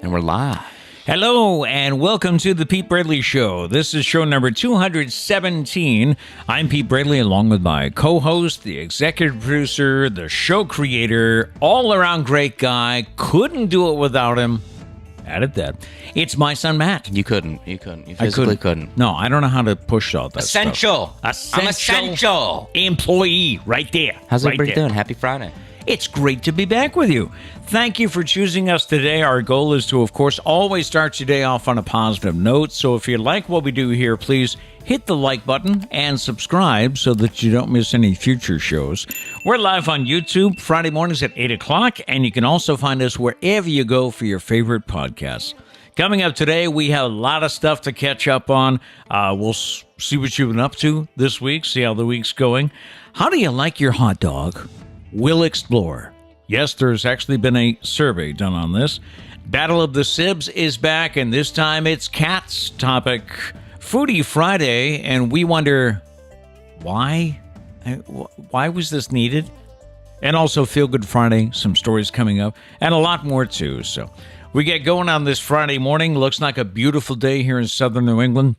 And we're live. Hello, and welcome to the Pete Braley Show. This is show number 217. I'm Pete Braley, along with my co-host, the executive producer, the show creator, all-around great guy. Couldn't do it without him. Added that. It's my son, Matt. You couldn't. You physically couldn't. No, I don't know how to push all that Essential. stuff. I'm essential. Employee, right there. How's right everybody there. doing? Happy Friday. It's great to be back with you. Thank you for choosing us today. Our goal is to, of course, always start your day off on a positive note. So if you like what we do here, please hit the like button and subscribe so that you don't miss any future shows. We're live on YouTube Friday mornings at 8 o'clock, and you can also find us wherever you go for your favorite podcasts. Coming up today, we have a lot of stuff to catch up on. We'll see what you've been up to this week, see how the week's going. How do you like your hot dog? We'll explore. Yes, there's actually been a survey done on this. Battle of the Sibs is back, and this time it's cats topic. Foodie Friday, and we wonder why? Why was this needed? And also Feel Good Friday, some stories coming up, and a lot more too. So we get going on this Friday morning. Looks like a beautiful day here in southern New England.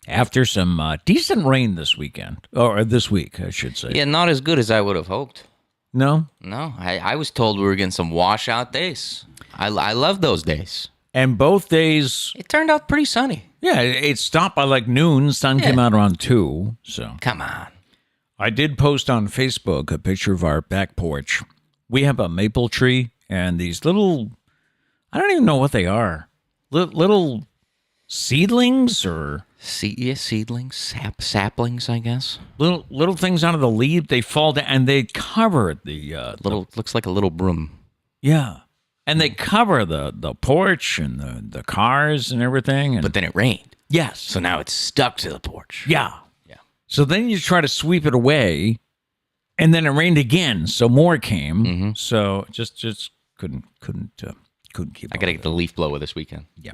After some decent rain this weekend, or this week, I should say. Yeah, not as good as I would have hoped. No? No, I was told we were getting some washout days. I love those days. And both days, It turned out pretty sunny. yeah, it stopped by like noon. Sun came out around 2. So Come on. I did post on Facebook a picture of our back porch. We have a maple tree and these little, I don't even know what they are. Little seedlings or Seedlings, saplings, I guess. little things out of the leaf. They fall down and they cover the Looks like a little broom. yeah. And they cover the porch and the cars and everything. And But then it rained. yes. So now it's stuck to the porch. Yeah. Yeah. So then you try to sweep it away, and then it rained again, so more came. Mm-hmm. So just couldn't keep. I got to get the leaf blower this weekend. Yeah.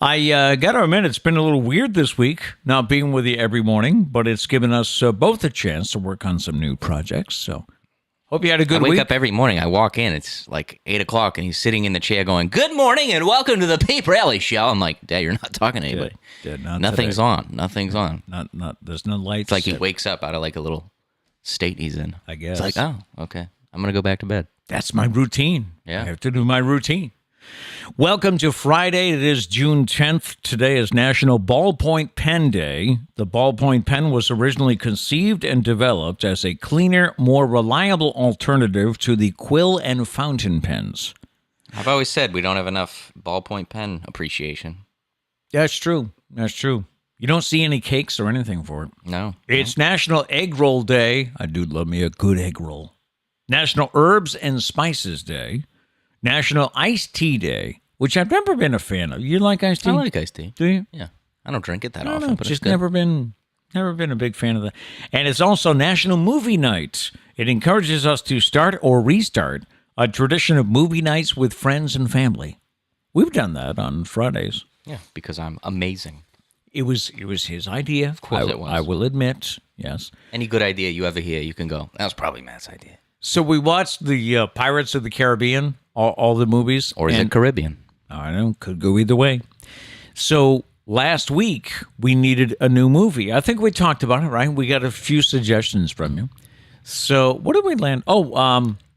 I got to admit, it's been a little weird this week, not being with you every morning, but it's given us both a chance to work on some new projects. So hope you had a good I wake week. up every morning. I walk in. It's like 8 o'clock, and he's sitting in the chair going, "Good morning and welcome to the Pete Braley Show." I'm like, "Dad, you're not talking to anybody. Not Nothing's today. on. Nothing's on." Not. There's no lights. It's like he wakes up out of like a little state he's in. I guess. It's like, oh, okay. I'm going to go back to bed. That's my routine. Yeah. I have to do my routine. Welcome to Friday. It is June 10th. Today is National Ballpoint Pen Day. The ballpoint pen was originally conceived and developed as a cleaner, more reliable alternative to the quill and fountain pens. I've always said we don't have enough ballpoint pen appreciation. That's true. That's true. You don't see any cakes or anything for it. No. It's National Egg Roll Day. I do love me a good egg roll. National Herbs and Spices Day. National Iced Tea Day, which I've never been a fan of. You like iced tea? I like iced tea. Do you? Yeah. I don't drink it that I don't often, know, but just it's good. never been a big fan of that. And it's also National Movie Night. It encourages us to start or restart a tradition of movie nights with friends and family. We've done that on Fridays. Yeah, because I'm amazing. It was his idea. Of course it was. I will admit, yes. Any good idea you ever hear, you can go, that was probably Matt's idea. So we watched the Pirates of the Caribbean, all the movies. Or is it Caribbean? I don't know. Could go either way. So last week, we needed a new movie. I think we talked about it, right? We got a few suggestions from you. So what did we land? Oh,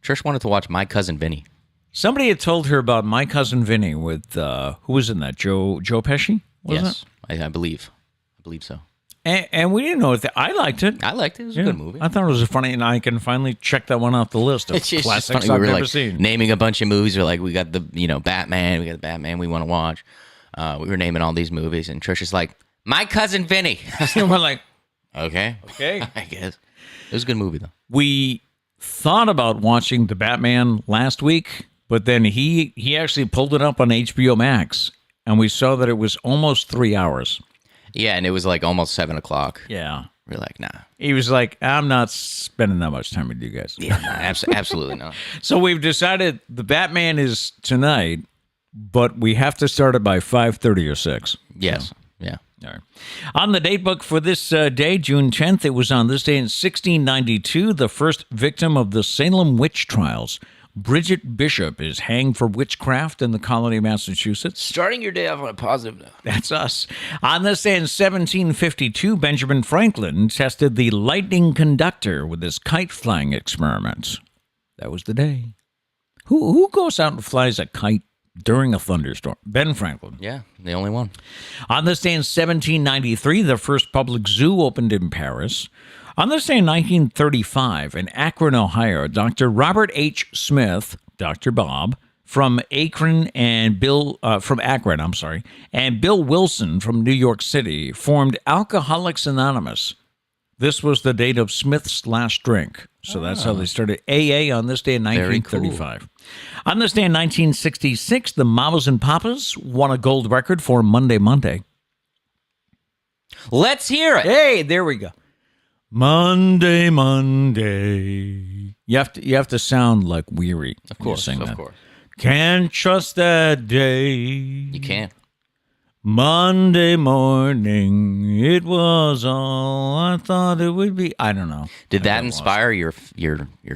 Trish wanted to watch My Cousin Vinny. somebody had told her about My Cousin Vinny with, who was in that? Joe Pesci? Was Yes, I believe. I believe so. And we didn't know if I liked it. I liked it. It was a good movie. I thought it was funny, and I can finally check that one off the list of It's just classics funny. I've We were never like seen. naming a bunch of movies. We're like, we got the Batman. We got the Batman we want to watch. We were naming all these movies, and Trish is like, My Cousin Vinny. And we're like, Okay. I guess it was a good movie though. we thought about watching the Batman last week, but then he actually pulled it up on HBO Max, and we saw that it was almost 3 hours. Yeah, and it was like almost 7 o'clock. Yeah. We're like, nah. He was like, I'm not spending that much time with you guys. Yeah, absolutely not. So we've decided the Batman is tonight, but we have to start it by 5:30 or 6. Yes. Yeah. All right. On the date book for this day, June 10th, it was on this day in 1692, the first victim of the Salem witch trials Bridget Bishop is hanged for witchcraft in the colony of Massachusetts. Starting your day off on a positive note. That's us. On this day in 1752, Benjamin Franklin tested the lightning conductor with his kite flying experiment. That was the day. Who goes out and flies a kite during a thunderstorm? Ben Franklin. Yeah, the only one. On this day in 1793, the first public zoo opened in Paris. On this day in 1935, in Akron, Ohio, Dr. Robert H. Smith, Dr. Bob, from Akron and Bill and Bill Wilson from New York City formed Alcoholics Anonymous. This was the date of Smith's last drink. So that's how they started AA on this day in 1935. Cool. On this day in 1966, the Mamas and Papas won a gold record for Monday Monday. Let's hear it. Hey, there we go. Monday, Monday. You have to sound like weary. Of course, of course. Can't trust that day. You can't. Monday morning, it was all I thought it would be. I don't know. Did that inspire your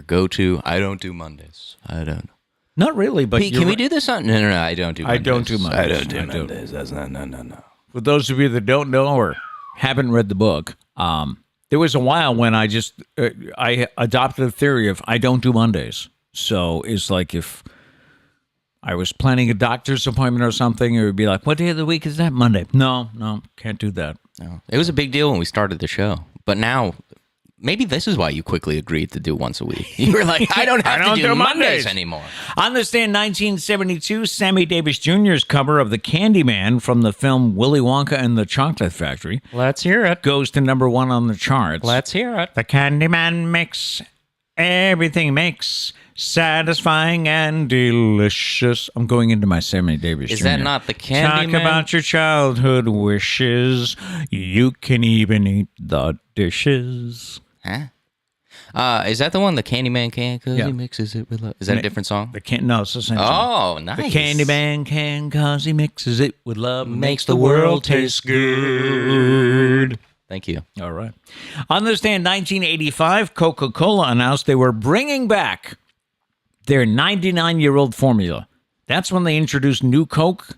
go-to? I don't do Mondays. I don't. Not really, but Pete, can we do this on? No. I don't do Mondays. I don't do Mondays. I don't do Mondays. That's no. For those of you that don't know or haven't read the book, there was a while when I adopted a theory of I don't do Mondays. So it's like if I was planning a doctor's appointment or something, it would be like, what day of the week is that? Monday. No, can't do that. No. It was a big deal when we started the show. But now, maybe this is why you quickly agreed to do once a week. You were like, I don't have to do Mondays anymore. On this day in 1972, Sammy Davis Jr.'s cover of The Candyman from the film Willy Wonka and the Chocolate Factory. Let's hear it. Goes to number one on the charts. Let's hear it. The Candyman makes everything makes satisfying and delicious. I'm going into my Sammy Davis Jr. Is that not the Candyman? Talk about your childhood wishes. You can even eat the dishes. Huh? Is that the one the Candyman can because he mixes it with love? Is that a different song? No, it's the same song. Oh, nice. The Candyman can cause he mixes it with love, makes the world taste good. Thank you. All right. On this day in 1985, Coca-Cola announced they were bringing back their 99-year-old formula. That's when they introduced New Coke,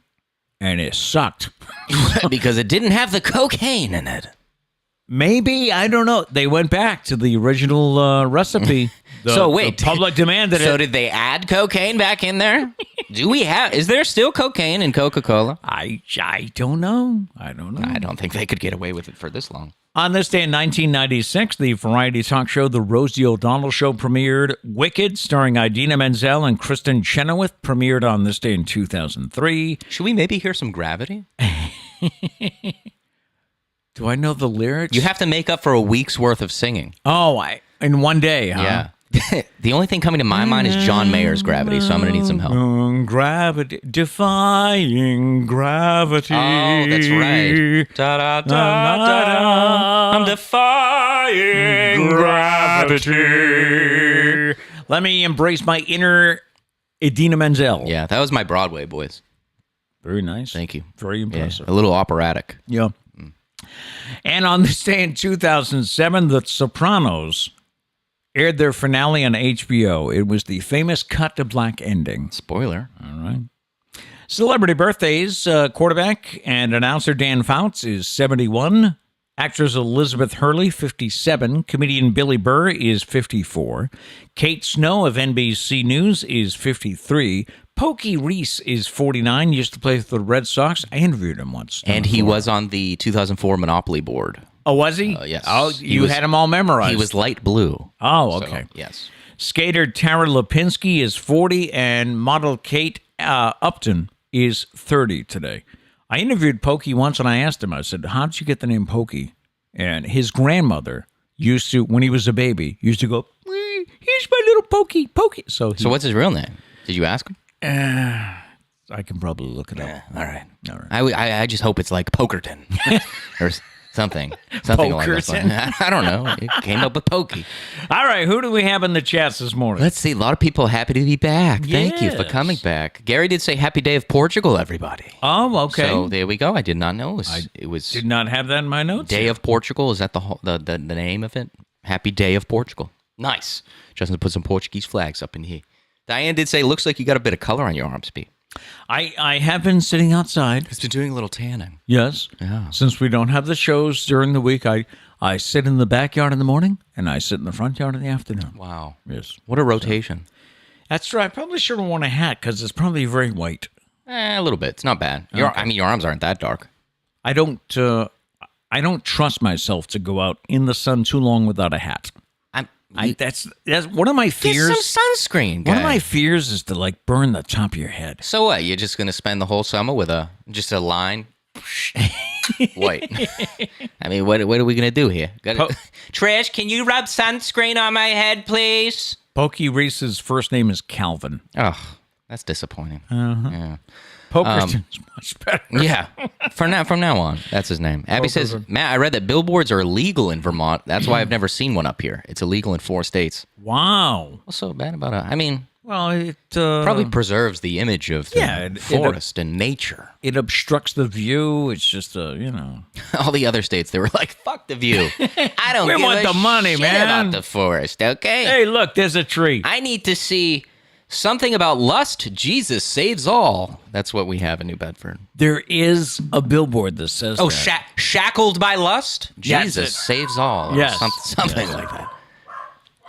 and it sucked. Because it didn't have the cocaine in it. Maybe, I don't know. They went back to the original recipe. The public demanded it. So did they add cocaine back in there? Is there still cocaine in Coca-Cola? I don't know. I don't think they could get away with it for this long. On this day in 1996, the variety talk show The Rosie O'Donnell Show premiered. Wicked, starring Idina Menzel and Kristen Chenoweth, premiered on this day in 2003. Should we maybe hear some Gravity? Do I know the lyrics? You have to make up for a week's worth of singing. Oh, in one day, huh? Yeah. The only thing coming to my mind is John Mayer's Gravity, so I'm going to need some help. Gravity, defying gravity. Oh, that's right. Da-da-da-da-da. I'm defying gravity. Let me embrace my inner Idina Menzel. Yeah, that was my Broadway, boys. Very nice. Thank you. Very impressive. Yeah, a little operatic. Yeah. And on this day in 2007, The Sopranos aired their finale on HBO. It was the famous cut to black ending. Spoiler. All right. Celebrity birthdays, quarterback and announcer Dan Fouts is 71. Actress Elizabeth Hurley, 57. Comedian Billy Burr is 54. Kate Snow of NBC News is 53. Pokey Reese is 49. Used to play for the Red Sox. I interviewed him once. And he was on the 2004 Monopoly board. Oh, was he? Yes. Oh, you had him all memorized. He was light blue. Oh, okay. So, yes. Skater Tara Lipinski is 40, and model Kate Upton is 30 today. I interviewed Pokey once, and I asked him, I said, how did you get the name Pokey? And his grandmother used to, when he was a baby, used to go, here's my little Pokey. So what's his real name? Did you ask him? I can probably look it up. All right. I just hope it's like Pokerton or something along those lines. I don't know. It came up with Pokey. All right. Who do we have in the chats this morning? Let's see. A lot of people happy to be back. Yes. Thank you for coming back. Gary did say Happy Day of Portugal, everybody. Oh, okay. So there we go. I did not know. It was did not have that in my notes. Day of Portugal. Is that the name of it? Happy Day of Portugal. Nice. Justin put some Portuguese flags up in here. Diane did say, looks like you got a bit of color on your arms, Pete. I have been sitting outside. It's been doing a little tanning. Yes. Yeah. Since we don't have the shows during the week, I sit in the backyard in the morning, and I sit in the front yard in the afternoon. Wow. Yes. What a rotation. That's true. I probably should have worn a hat because it's probably very white. A little bit. It's not bad. Your arms aren't that dark. I don't trust myself to go out in the sun too long without a hat. That's one of my fears. Get some sunscreen, guy. One of my fears is to burn the top of your head. So what? You're just gonna spend the whole summer with just a line? White. I mean, what are we gonna do here? Trish, can you rub sunscreen on my head, please? Pokey Reese's first name is Calvin. Oh, that's disappointing. Yeah. Pokerson's much better. Yeah. From now on, that's his name. Abby says, Matt, I read that billboards are illegal in Vermont. That's why I've never seen one up here. It's illegal in 4 states. Wow. What's so bad about it? I mean, well, it probably preserves the image of the forest and nature. It obstructs the view. It's just All the other states, they were like, "Fuck the view. I don't. We want the money, man. About the forest, okay? Hey, look, there's a tree. I need to see something about lust. Jesus saves all. That's what we have in New Bedford. There is a billboard that says, "Oh, shackled by lust. Jesus Yes. saves all." Yes, something like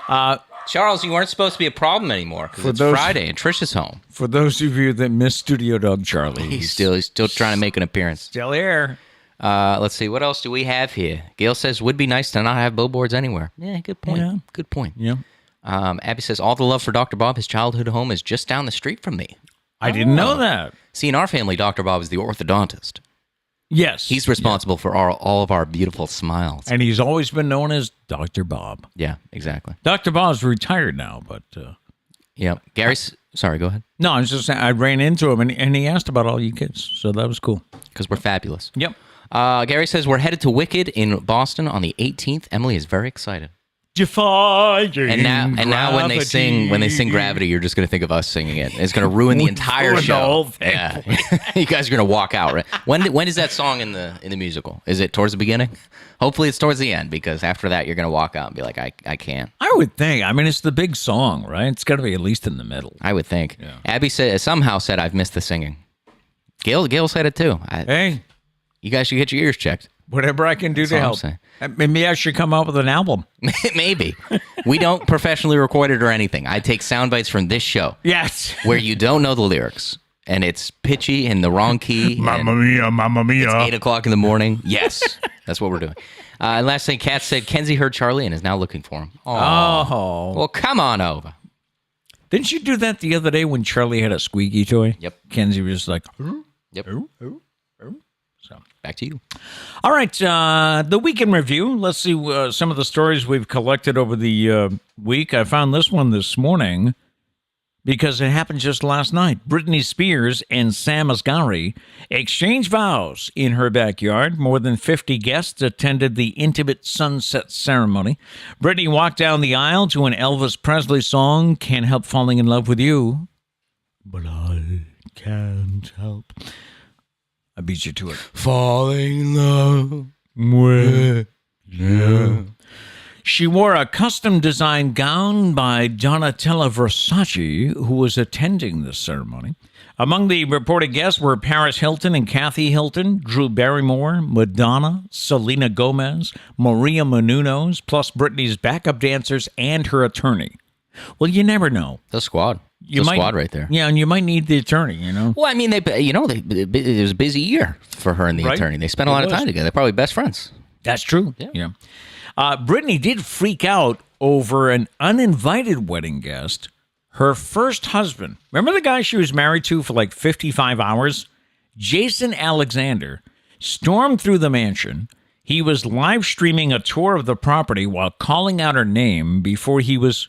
that. Charles, you weren't supposed to be a problem anymore because it's Friday and Trish is home. For those of you that miss Studio Dog Charlie, he's still trying to make an appearance. Still here. Let's see. What else do we have here? Gail says, would be nice to not have billboards anywhere. Yeah, good point. Yeah. Good point. Yeah. Abby says, all the love for Dr. Bob. His childhood home is just down the street from me. I didn't know that. See, in our family, Dr. Bob is the orthodontist. Yes. He's responsible for all of our beautiful smiles. And he's always been known as Dr. Bob. Yeah, exactly. Dr. Bob's retired now, but... yeah. Gary's... Sorry, go ahead. No, I was just saying, I ran into him, and he asked about all you kids, so that was cool. Because we're fabulous. Yep. Gary says, we're headed to Wicked in Boston on the 18th. Emily is very excited. Defying and now when they sing Gravity, you're just going to think of us singing it. It's going to ruin the entire show. Yeah. You guys are going to walk out. Right? When is that song in the musical? Is it towards the beginning? Hopefully it's towards the end, because after that you're going to walk out and be like, I can't. I would think. I mean, it's the big song, right? It's got to be at least in the middle. I would think. Yeah. Abby somehow said I've missed the singing. Gail said it too. Hey. You guys should get your ears checked. Whatever I can do to help. Maybe I should come out with an album. Maybe. We don't professionally record it or anything. I take sound bites from this show. Yes. Where you don't know the lyrics. And it's pitchy in the wrong key. Mamma mia, mamma mia. It's 8 o'clock in the morning. Yes. That's what we're doing. And last thing, Kat said Kenzie heard Charlie and is now looking for him. Aww. Oh. Well, come on over. Didn't you do that the other day when Charlie had a squeaky toy? Yep. Kenzie was like, yep. So back to you. All right, the weekend review. Let's see some of the stories we've collected over the week. I found this one this morning because it happened just last night. Britney Spears and Sam Asghari exchanged vows in her backyard. More than 50 guests attended the intimate sunset ceremony. Britney walked down the aisle to an Elvis Presley song, Can't Help Falling in Love with You. But I can't help... I beat you to it. Falling in love with you. She wore a custom-designed gown by Donatella Versace, who was attending the ceremony. Among the reported guests were Paris Hilton and Kathy Hilton, Drew Barrymore, Madonna, Selena Gomez, Maria Menounos, plus Britney's backup dancers and her attorney. Well, you never know. The squad. Squad right there. Yeah, and you might need the attorney, you know. Well, I mean, it was a busy year for her and the attorney. They spent a lot of time together. They're probably best friends. That's true. Yeah. Britney did freak out over an uninvited wedding guest, her first husband. Remember the guy she was married to for like 55 hours? Jason Alexander stormed through the mansion. He was live streaming a tour of the property while calling out her name before he was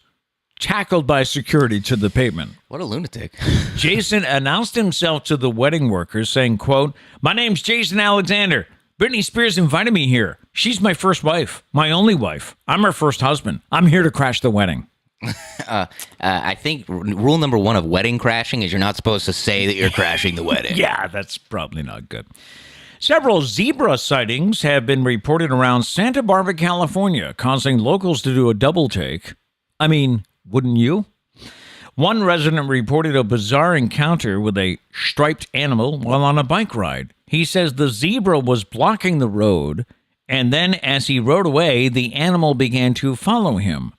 tackled by security to the pavement. What a lunatic. Jason announced himself to the wedding workers saying, quote, "My name's Jason Alexander. Britney Spears invited me here. She's my first wife, my only wife. I'm her first husband. I'm here to crash the wedding." I think rule number 1 of wedding crashing is you're not supposed to say that you're crashing the wedding. Yeah, that's probably not good. Several zebra sightings have been reported around Santa Barbara, California, causing locals to do a double take. I mean, wouldn't you? One resident reported a bizarre encounter with a striped animal while on a bike ride. He says the zebra was blocking the road, and then as he rode away, the animal began to follow him.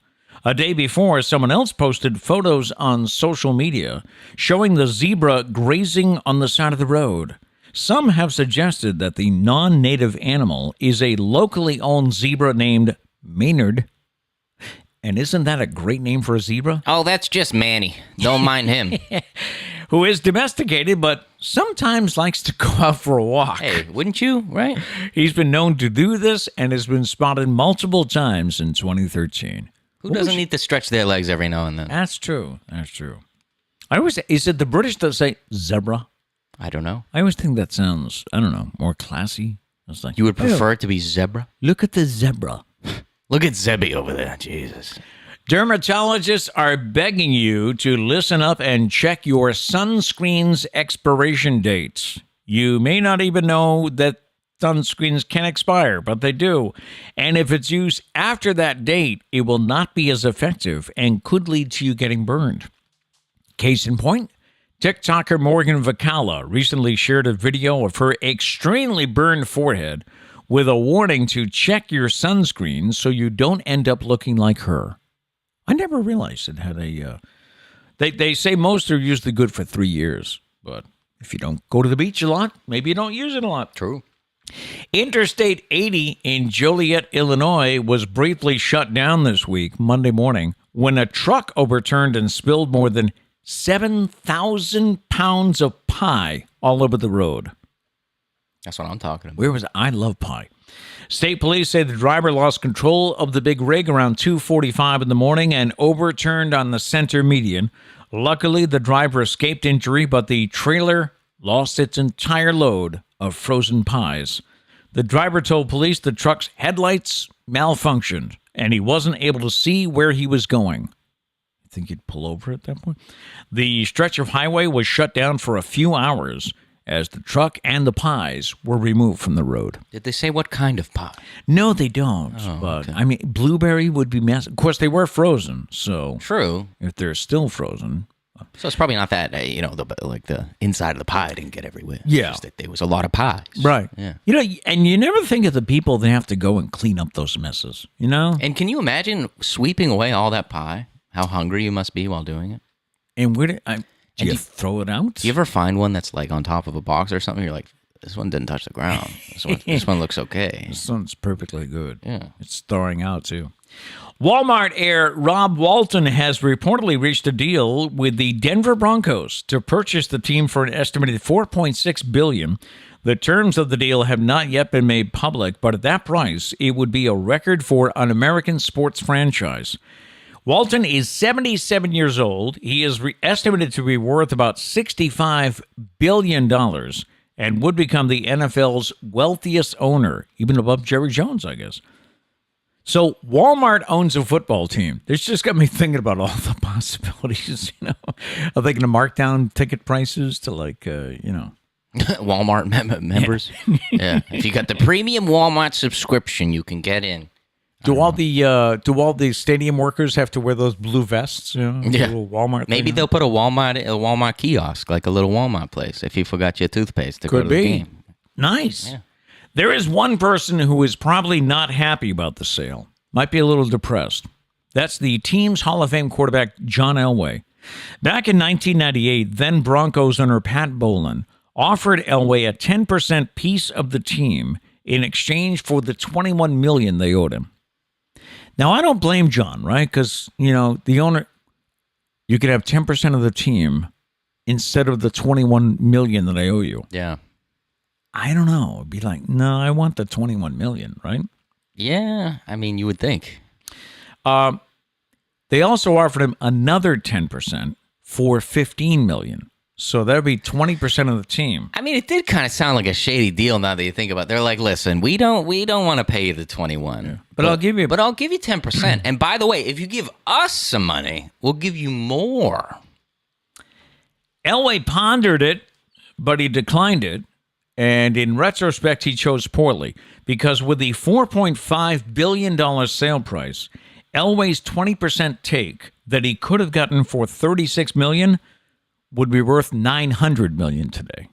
A day before, someone else posted photos on social media showing the zebra grazing on the side of the road. Some have suggested that the non-native animal is a locally owned zebra named Maynard. And isn't that a great name for a zebra? Oh, that's just Manny. Don't mind him. Who is domesticated, but sometimes likes to go out for a walk. Hey, wouldn't you? Right? He's been known to do this and has been spotted multiple times in 2013. Who doesn't need to stretch their legs every now and then? That's true. That's true. I always is it the British that say zebra? I don't know. I always think that sounds, I don't know, more classy. It's like, you would prefer it to be zebra? Look at the zebra. Look at Zebby over there. Jesus. Dermatologists are begging you to listen up and check your sunscreen's expiration dates. You may not even know that sunscreens can expire, but they do. And if it's used after that date, it will not be as effective and could lead to you getting burned. Case in point, TikToker Morgan Vicala recently shared a video of her extremely burned forehead with a warning to check your sunscreen so you don't end up looking like her. I never realized it had a... They say most are usually good for 3 years, but if you don't go to the beach a lot, maybe you don't use it a lot. True. Interstate 80 in Joliet, Illinois was briefly shut down this week, Monday morning, when a truck overturned and spilled more than 7,000 pounds of pie all over the road. That's what I'm talking about. Where was it? I love pie. State police say the driver lost control of the big rig around 2:45 in the morning and overturned on the center median. Luckily, the driver escaped injury, but the trailer lost its entire load of frozen pies. The driver told police the truck's headlights malfunctioned, and he wasn't able to see where he was going. I think he'd pull over at that point. The stretch of highway was shut down for a few hours as the truck and the pies were removed from the road. Did they say what kind of pie? No, they don't. But okay. I mean, blueberry would be massive. Of course, they were frozen, so true. If they're still frozen, so it's probably not that the inside of the pie didn't get everywhere. Yeah, it's just that there was a lot of pies. Right. Yeah. And you never think of the people that have to go and clean up those messes. And can you imagine sweeping away all that pie? How hungry you must be while doing it. And do you throw it out? Do you ever find one that's like on top of a box or something? You're like, this one didn't touch the ground. This one looks okay. This one's perfectly good. Yeah. It's thawing out, too. Walmart heir Rob Walton has reportedly reached a deal with the Denver Broncos to purchase the team for an estimated $4.6 billion. The terms of the deal have not yet been made public, but at that price, it would be a record for an American sports franchise. Walton is 77 years old. He is estimated to be worth about $65 billion and would become the NFL's wealthiest owner, even above Jerry Jones, I guess. So Walmart owns a football team. This just got me thinking about all the possibilities, Are they going to mark down ticket prices to Walmart members? Yeah. If you got the premium Walmart subscription, you can get in. Do all the stadium workers have to wear those blue vests? Yeah. Little Walmart. Maybe they'll put a Walmart kiosk, like a little Walmart place, if you forgot your toothpaste to go to the game. Nice. Yeah. There is one person who is probably not happy about the sale. Might be a little depressed. That's the team's Hall of Fame quarterback, John Elway. Back in 1998, then Broncos owner Pat Bowlen offered Elway a 10% piece of the team in exchange for the $21 million they owed him. Now, I don't blame John, right? Because, the owner, you could have 10% of the team instead of the $21 million that I owe you. Yeah. I don't know. It'd be like, no, I want the $21 million, right? Yeah. I mean, you would think. They also offered him another 10% for $15 million. So that would be 20% of the team. I mean, it did kind of sound like a shady deal now that you think about it. They're like, listen, we don't want to pay you the 21. Yeah. But I'll give you 10%. And by the way, if you give us some money, we'll give you more. Elway pondered it, but he declined it. And in retrospect, he chose poorly because with the $4.5 billion sale price, Elway's 20% take that he could have gotten for $36 million would be worth $900 million today.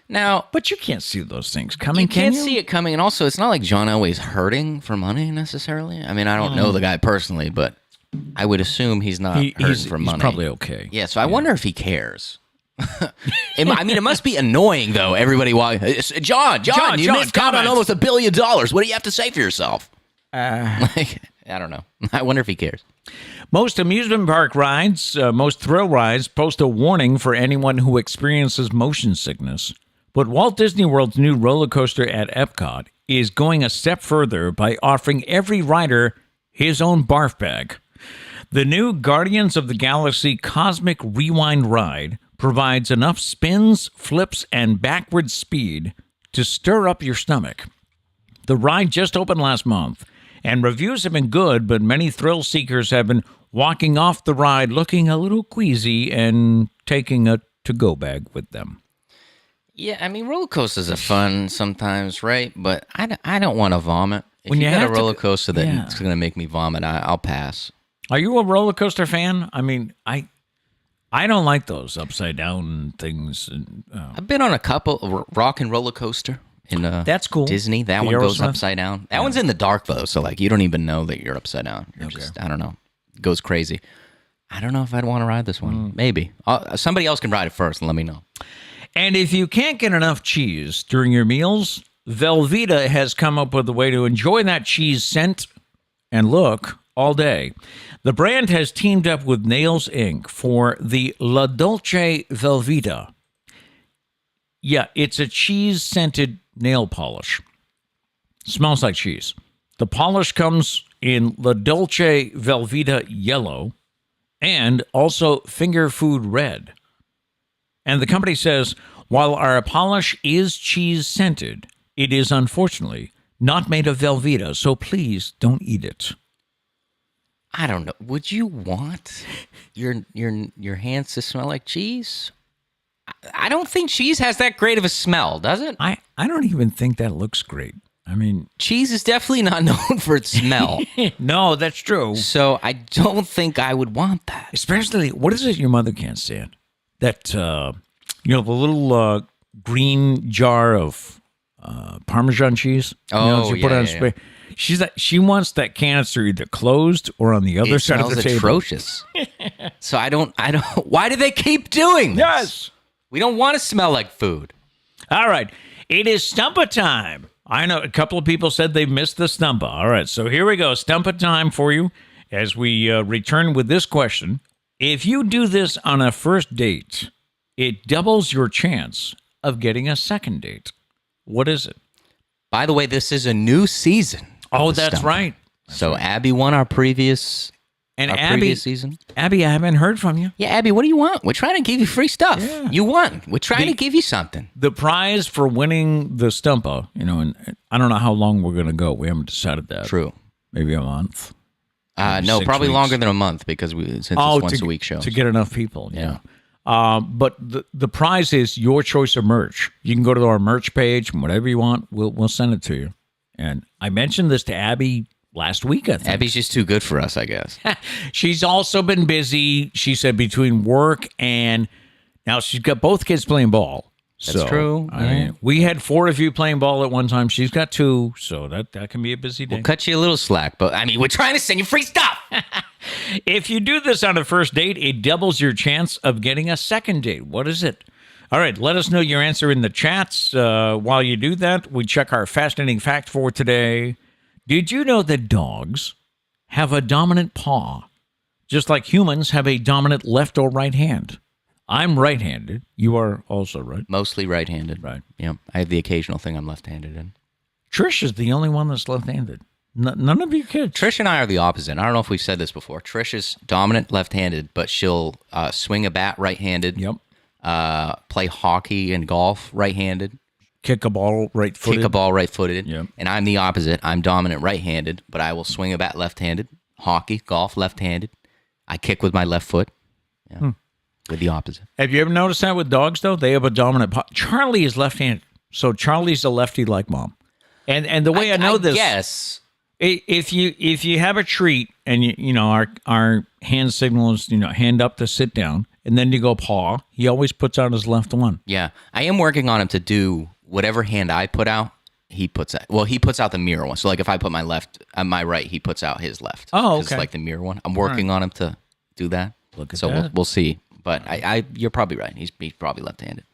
Now, but you can't see those things coming, you can't can you? see it coming, and also it's not like John Elway's hurting for money necessarily. I mean, I don't know the guy personally, but I would assume he's not hurting for money. He's probably okay. Yeah, so I wonder if he cares. It must be annoying though. Everybody, John, you missed out on almost $1 billion. What do you have to say for yourself? I don't know. I wonder if he cares. Most amusement park rides, most thrill rides, post a warning for anyone who experiences motion sickness. But Walt Disney World's new roller coaster at Epcot is going a step further by offering every rider his own barf bag. The new Guardians of the Galaxy Cosmic Rewind ride provides enough spins, flips, and backward speed to stir up your stomach. The ride just opened last month, and reviews have been good, but many thrill seekers have been walking off the ride looking a little queasy and taking a to-go bag with them. Yeah, I mean, roller coasters are fun sometimes, right? But I don't want to vomit. If When you you got have a to- roller coaster yeah. that's going to make me vomit, I'll pass. Are you a roller coaster fan? I mean, I don't like those upside down things. I've been on a couple, rock and roller coaster in That's cool. Disney. That The one goes Aerosmith? upside down. That one's in the dark, though, so like you don't even know that you're upside down. You're just, I don't know. It goes crazy. I don't know if I'd want to ride this one. Maybe. Somebody else can ride it first and let me know. And if you can't get enough cheese during your meals, Velveeta has come up with a way to enjoy that cheese scent and look all day. The brand has teamed up with Nails Inc. for the La Dolce Velveeta. Yeah, it's a cheese-scented nail polish. Smells like cheese. The polish comes in La Dolce Velveeta yellow and also finger food red. And the company says, while our polish is cheese-scented, it is unfortunately not made of Velveeta, so please don't eat it. I don't know. Would you want your hands to smell like cheese? I don't think cheese has that great of a smell, does it? I don't even think that looks great. I mean, Cheese is definitely not known for its smell. no, that's true. So I don't think I would want that. Especially, what is it your mother can't stand? That, the little green jar of Parmesan cheese. Oh, you put yeah, on yeah, spray. She wants that canister either closed or on the other side of the table. Atrocious. So I don't. Why do they keep doing this? Yes. We don't want to smell like food. All right. It is Stumpah time. I know a couple of people said they missed the Stumpah. All right. So here we go. Stumpah time for you as we return with this question. If you do this on a first date, it doubles your chance of getting a second date. What is it? By the way, this is a new season. Oh, of the that's Stumpah. right. So Abby won our previous season. Abby, I haven't heard from you. Yeah, Abby, what do you want? We're trying to give you free stuff. Yeah. You won. We're trying to give you something. The prize for winning the Stumpah, and I don't know how long we're going to go. We haven't decided that. True. Maybe a month. No, 6 probably weeks. longer than a month because since it's once a week show. To get enough people. Yeah. But the prize is your choice of merch. You can go to our merch page and whatever you want, we'll send it to you. And I mentioned this to Abby last week, I think. Abby's just too good for us, I guess. She's also been busy, she said, between work and now she's got both kids playing ball. That's true. I mean, we had 4 of you playing ball at one time. She's got 2, so that can be a busy day. We'll cut you a little slack, but I mean, we're trying to send you free stuff. If you do this on a first date, it doubles your chance of getting a second date. What is it? All right, let us know your answer in the chats. While you do that, we check our fascinating fact for today. Did you know that dogs have a dominant paw, just like humans have a dominant left or right hand? I'm right-handed. You are also right. Mostly right-handed. Right. Yeah. I have the occasional thing I'm left-handed in. Trish is the only one that's left-handed. None of you kids. Trish and I are the opposite. I don't know if we've said this before. Trish is dominant left-handed, but she'll swing a bat right-handed. Yep. Play hockey and golf right-handed. Kick a ball right-footed. Kick a ball right-footed. Yep. And I'm the opposite. I'm dominant right-handed, but I will swing a bat left-handed. Hockey, golf, left-handed. I kick with my left foot. Yeah. With the opposite. Have you ever noticed that with dogs, though? They have a dominant paw. Charlie is left-handed, so Charlie's a lefty like Mom. And the way I know this... Yes. If you have a treat and you know our hand signal is hand up to sit down, and then you go paw, he always puts out his left one. Yeah, I am working on him to do whatever hand I put out. He puts out. Well, he puts out the mirror one. So like if I put my left, my right, he puts out his left. Oh, okay. It's like the mirror one. I'm working on him to do that. Look at so that. We'll see. But you're probably right. He's probably left-handed.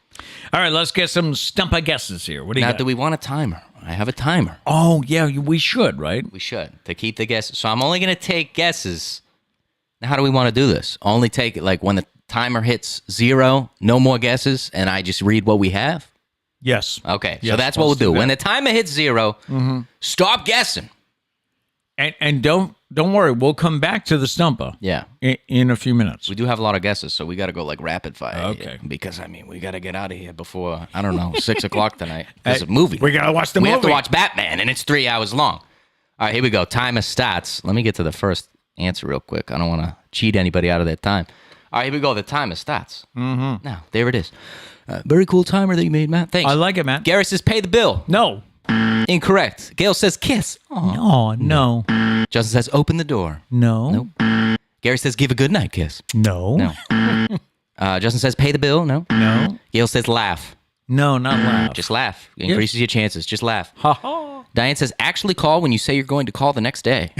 All right, let's get some Stumpah guesses here. What do you got? Now, do we want a timer? I have a timer. Oh, yeah, we should, right? We should, to keep the guesses. So I'm only going to take guesses. Now, how do we want to do this? Only take it like when the timer hits 0, no more guesses, and I just read what we have? Yes. Okay, yes, so that's what we'll do. When the timer hits 0, stop guessing. And don't worry, we'll come back to the Stumpah. Yeah. In a few minutes. We do have a lot of guesses, so we got to go like rapid fire. Okay. Because we got to get out of here before 6 o'clock tonight. It's a movie. We gotta watch the movie. We have to watch Batman, and it's 3 hours long. All right, here we go. Timer starts. Let me get to the first answer real quick. I don't want to cheat anybody out of their time. All right, here we go. The timer starts. Now, there it is. Very cool timer that you made, Matt. Thanks. I like it, Matt. Gary says, pay the bill. No. Incorrect. Gail says, kiss. Oh, no. Justin says, open the door. No. Nope. Gary says, give a goodnight kiss. No. No. Justin says, pay the bill. No. No. Gail says, laugh. No, not laugh. Just laugh. It increases your chances. Just laugh. Ha ha. Diane says, actually call when you say you're going to call the next day.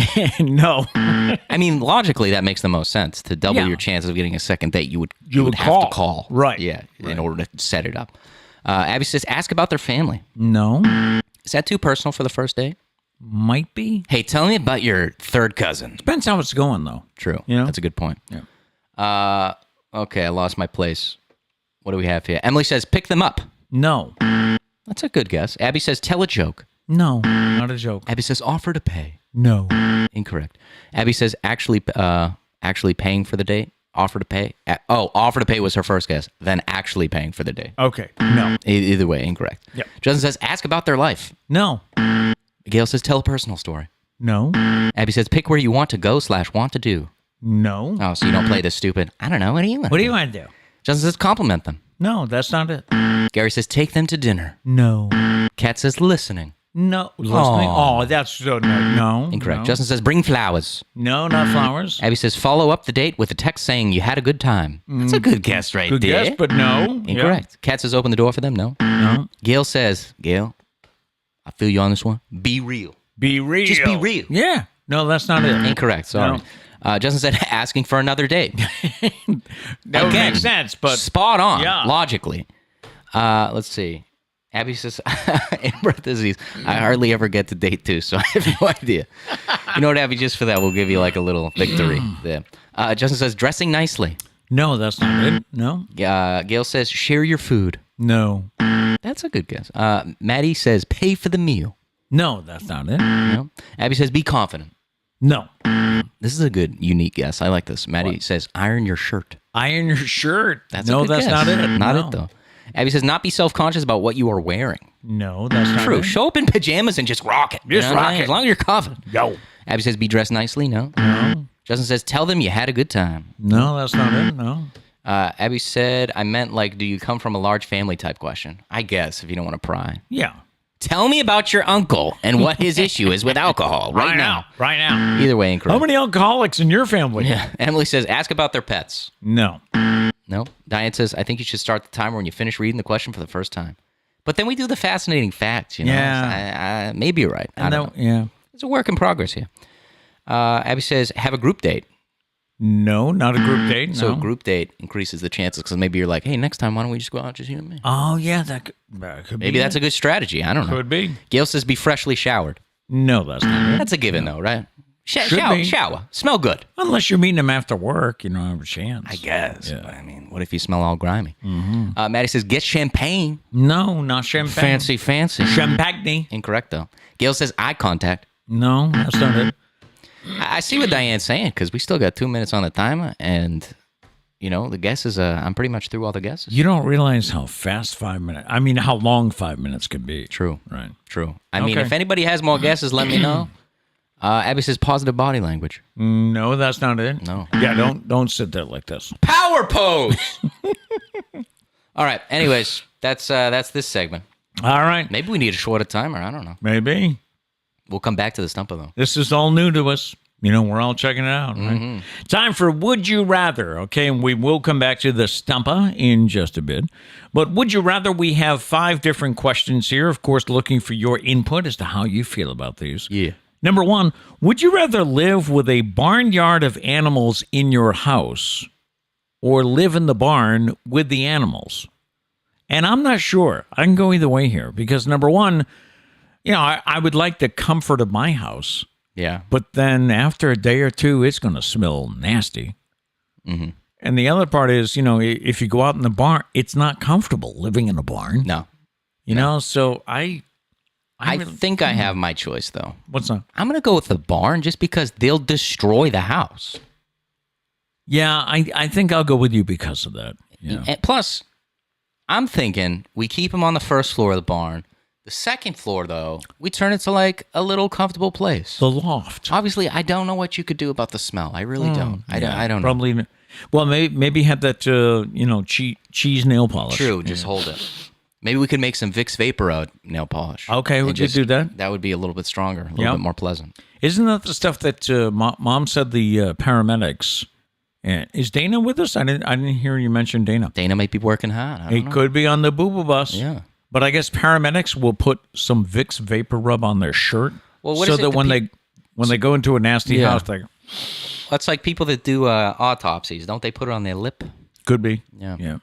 No. I mean, logically, that makes the most sense. To double your chances of getting a second date, you would have to call. Right. Yeah, in order to set it up. Abby says, ask about their family. No. Is that too personal for the first date? Might be. Hey, tell me about your third cousin. Depends how it's going, though. True. You know? That's a good point. Yeah. Okay, I lost my place. What do we have here? Emily says, pick them up. No. That's a good guess. Abby says, tell a joke. No, not a joke. Abby says, offer to pay. No. Incorrect. Abby says, actually paying for the date. Offer to pay. Offer to pay was her first guess. Then actually paying for the date. Okay. No. Either way, incorrect. Yep. Justin says, ask about their life. No. Gail says, tell a personal story. No. Abby says, pick where you want to go / want to do. No. Oh, so you don't play this stupid, I don't know, what do you want? What do you want to do? Justin says, compliment them. No, that's not it. Gary says, take them to dinner. No. Kat says, listening. No. Listening? Oh, that's so no. Incorrect. No. Justin says, bring flowers. No, not flowers. Abby says, follow up the date with a text saying you had a good time. That's a good guess right Good there. guess, but no. Incorrect. Kat says, open the door for them. No. No. Gail says, Gail, I feel you on this one. Be real. Be real. Just be real. Yeah. No, that's not it. Incorrect. Sorry. Justin said, asking for another date. That would make sense, but spot on, yeah. logically. Let's see. Abby says, in parentheses, I hardly ever get to date 2, so I have no idea. You know what, Abby? Just for that, we'll give you like a little victory there. Justin says, dressing nicely. No, that's not it. No. Gail says, share your food. No. That's a good guess. Maddie says, pay for the meal. No, that's not it. No. Abby says, be confident. No. This is a good, unique guess. I like this. Maddie says, iron your shirt. Iron your shirt. That's no, a good that's guess. not it. Not No. it, though. Abby says, not be self-conscious about what you are wearing. No, that's not True. it. Show up in pajamas and just rock it. Just rock it. As long as you're confident. Yo. Abby says, be dressed nicely. No. No. Justin says, tell them you had a good time. No, that's not it. No. Abby said, I meant like, do you come from a large family type question? I guess, if you don't want to pry. Yeah. Tell me about your uncle and what his issue is with alcohol right now. Right now. Either way, incorrect. How many alcoholics in your family? Yeah. Emily says, ask about their pets. No. No. Diane says, I think you should start the timer when you finish reading the question for the first time. But then we do the fascinating facts, you know. Yeah. So maybe you're right. I don't know. Yeah. It's a work in progress here. Abby says, have a group date. No, not a group date. No. So a group date increases the chances because maybe you're like, hey, next time, why don't we just go out, just you and me? Oh, yeah, that could be. Maybe that's a good strategy. I don't know. Could be. Gail says, be freshly showered. No, that's not it. That's a given, though, right? Should be. Shower. Smell good. Unless you're meeting them after work, you don't have a chance. I guess. Yeah. But, I mean, what if you smell all grimy? Maddie says, get champagne. No, not champagne. Fancy. Champagne. Incorrect, though. Gail says, eye contact. No, that's not it. I see what Diane's saying because we still got 2 minutes on the timer, and you know the guesses. I'm pretty much through all the guesses. You don't realize how fast 5 minutes. I mean, how long 5 minutes can be. True. Right. True. I mean, if anybody has more guesses, let me know. Abby says positive body language. No, that's not it. No. Yeah, don't sit there like this. Power pose. All right. Anyways, that's this segment. All right. Maybe we need a shorter timer. I don't know. Maybe. We'll come back to the Stumpah, though. This is all new to us. We're all checking it out, right? Mm-hmm. Time for Would You Rather, okay? And we will come back to the Stumpah in just a bit. But Would You Rather, we have 5 different questions here. Of course, looking for your input as to how you feel about these. Yeah. Number 1, would you rather live with a barnyard of animals in your house or live in the barn with the animals? And I'm not sure. I can go either way here because, number 1, I would like the comfort of my house. Yeah. But then after a day or two, it's going to smell nasty. Mm-hmm. And the other part is, if you go out in the barn, it's not comfortable living in a barn. No. So I think I have my choice, though. What's that? I'm going to go with the barn just because they'll destroy the house. Yeah, I think I'll go with you because of that. Yeah. And plus, I'm thinking we keep them on the first floor of the barn. The second floor, though, we turn it to like a little comfortable place. The loft. Obviously, I don't know what you could do about the smell. I really don't. I don't know. Probably. Well, maybe have that, cheese nail polish. True, just hold it. Maybe we could make some Vicks Vapor nail polish. Okay, we could do that. That would be a little bit stronger, a little bit more pleasant. Isn't that the stuff that Mom said the paramedics? Is Dana with us? I didn't hear you mention Dana. Dana might be working hot. I don't know. Could be on the boo-boo bus. Yeah. But I guess paramedics will put some Vicks Vapor Rub on their shirt, so that when they go into a nasty house, that's like people that do autopsies. Don't they put it on their lip? Could be. Yeah.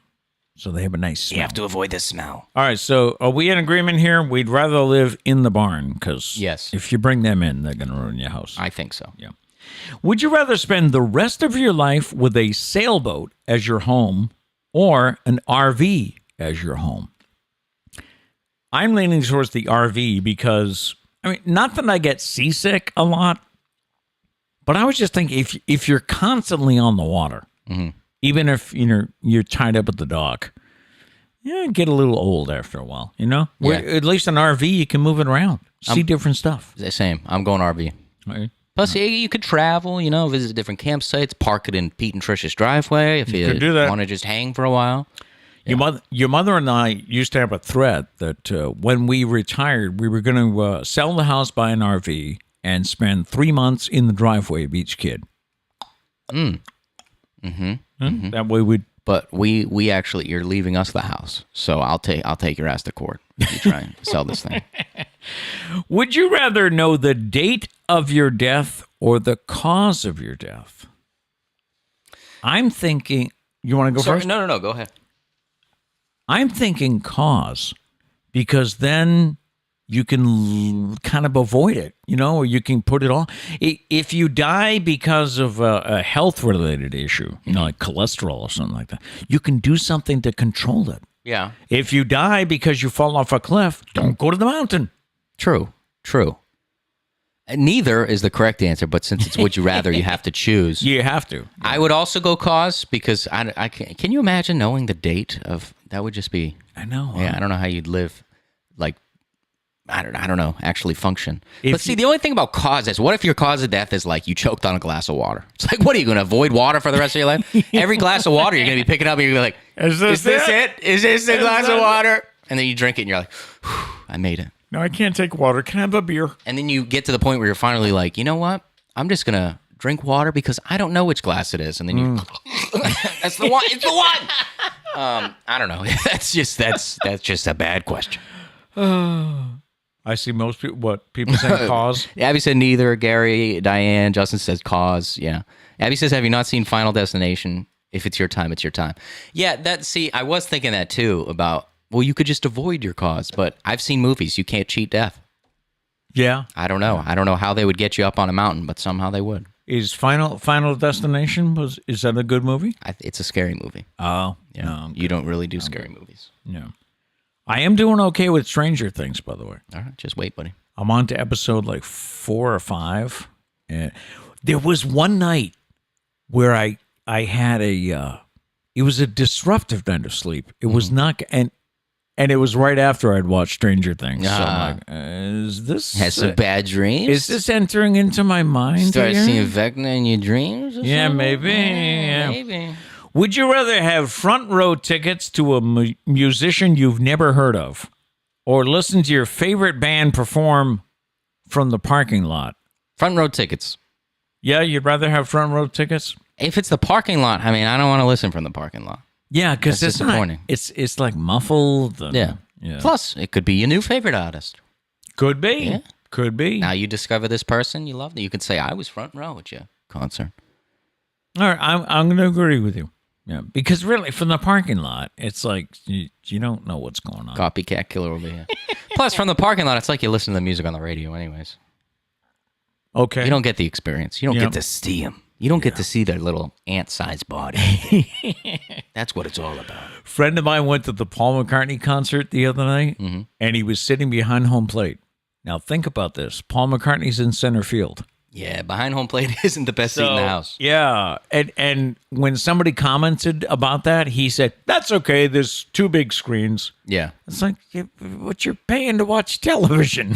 So they have a nice smell. You have to avoid the smell. All right. So are we in agreement here? We'd rather live in the barn because if you bring them in, they're going to ruin your house. I think so. Yeah. Would you rather spend the rest of your life with a sailboat as your home or an RV as your home? I'm leaning towards the RV because, not that I get seasick a lot, but I was just thinking if you're constantly on the water, even if you're tied up at the dock, get a little old after a while, At least an RV, you can move it around, see different stuff. Same. I'm going RV. Right. Plus, you could travel, visit different campsites, park it in Pete and Trish's driveway if you want to just hang for a while. Yeah. Your mother and I used to have a threat that when we retired, we were going to sell the house, buy an RV, and spend 3 months in the driveway of each kid. That way we'd. But we actually, you're leaving us the house, so I'll take your ass to court if you try and sell this thing. Would you rather know the date of your death or the cause of your death? I'm thinking. You want to go first? No. Go ahead. I'm thinking cause, because then you can kind of avoid it, or you can put it on. If you die because of a health-related issue, like cholesterol or something like that, you can do something to control it. Yeah. If you die because you fall off a cliff, don't go to the mountain. True. Neither is the correct answer, but since it's would you rather, you have to choose. You have to. I would also go cause because I can you imagine knowing the date of that would just be. I know. Yeah, I don't know how you'd live, like, I don't know, actually function. But see, the only thing about cause is, what if your cause of death is like you choked on a glass of water? It's like, what are you going to avoid water for the rest of your life? Every glass of water you're going to be picking up and you're going to be like, is this it? Is this the glass of water? And then you drink it and you're like, I made it. No, I can't take water. Can I have a beer? And then you get to the point where you're finally like, you know what? I'm just going to drink water because I don't know which glass it is. And then you, that's the one. It's the one. I don't know. That's just a bad question. I see most people say cause. Abby said neither. Gary, Diane, Justin says cause. Yeah. Abby says, have you not seen Final Destination? If it's your time, it's your time. Yeah, I was thinking that too about, well, you could just avoid your cause, but I've seen movies. You can't cheat death. Yeah. I don't know. I don't know how they would get you up on a mountain, but somehow they would. Is Final Destination, is that a good movie? It's a scary movie. Oh. Yeah. No, you don't really do scary movies. No. I am doing okay with Stranger Things, by the way. All right, just wait, buddy. I'm on to episode like 4 or 5. And there was one night where I had it was a disruptive night of sleep. It was not, and it was right after I'd watched Stranger Things. So I'm like, is this... Has some bad dreams? Is this entering into my mind? Start seeing Vecna in your dreams? Yeah, maybe. Yeah. Maybe. Would you rather have front row tickets to a musician you've never heard of, or listen to your favorite band perform from the parking lot? Front row tickets. Yeah, you'd rather have front row tickets? If it's the parking lot, I mean, I don't want to listen from the parking lot. Yeah, because it's disappointing. It's like muffled. Yeah. Plus, it could be your new favorite artist. Could be. Yeah. Could be. Now you discover this person, you love them. You could say, I was front row at your concert. All right, I'm going to agree with you. Yeah, because really, from the parking lot, it's like you don't know what's going on. Copycat killer over here. Plus, from the parking lot, it's like you listen to the music on the radio anyways. Okay. You don't get the experience. You don't get to see them. You don't get to see their little ant-sized body. That's what it's all about. Friend of mine went to the Paul McCartney concert the other night, and he was sitting behind home plate. Now, think about this. Paul McCartney's in center field. Yeah, behind home plate isn't the best seat in the house. Yeah, and when somebody commented about that, he said, that's okay, there's 2 big screens. Yeah. It's like, what you're paying to watch television.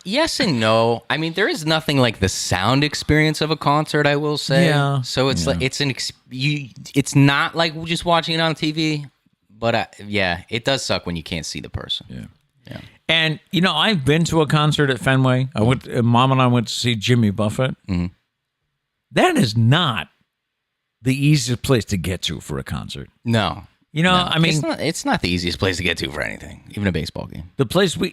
Yes and no. I mean, there is nothing like the sound experience of a concert, I will say. Yeah. So it's like it's not like just watching it on TV, but it does suck when you can't see the person. Yeah. And I've been to a concert at Fenway. Mom and I went to see Jimmy Buffett. Mm-hmm. That is not the easiest place to get to for a concert. No. I mean, it's not the easiest place to get to for anything, even a baseball game. The place we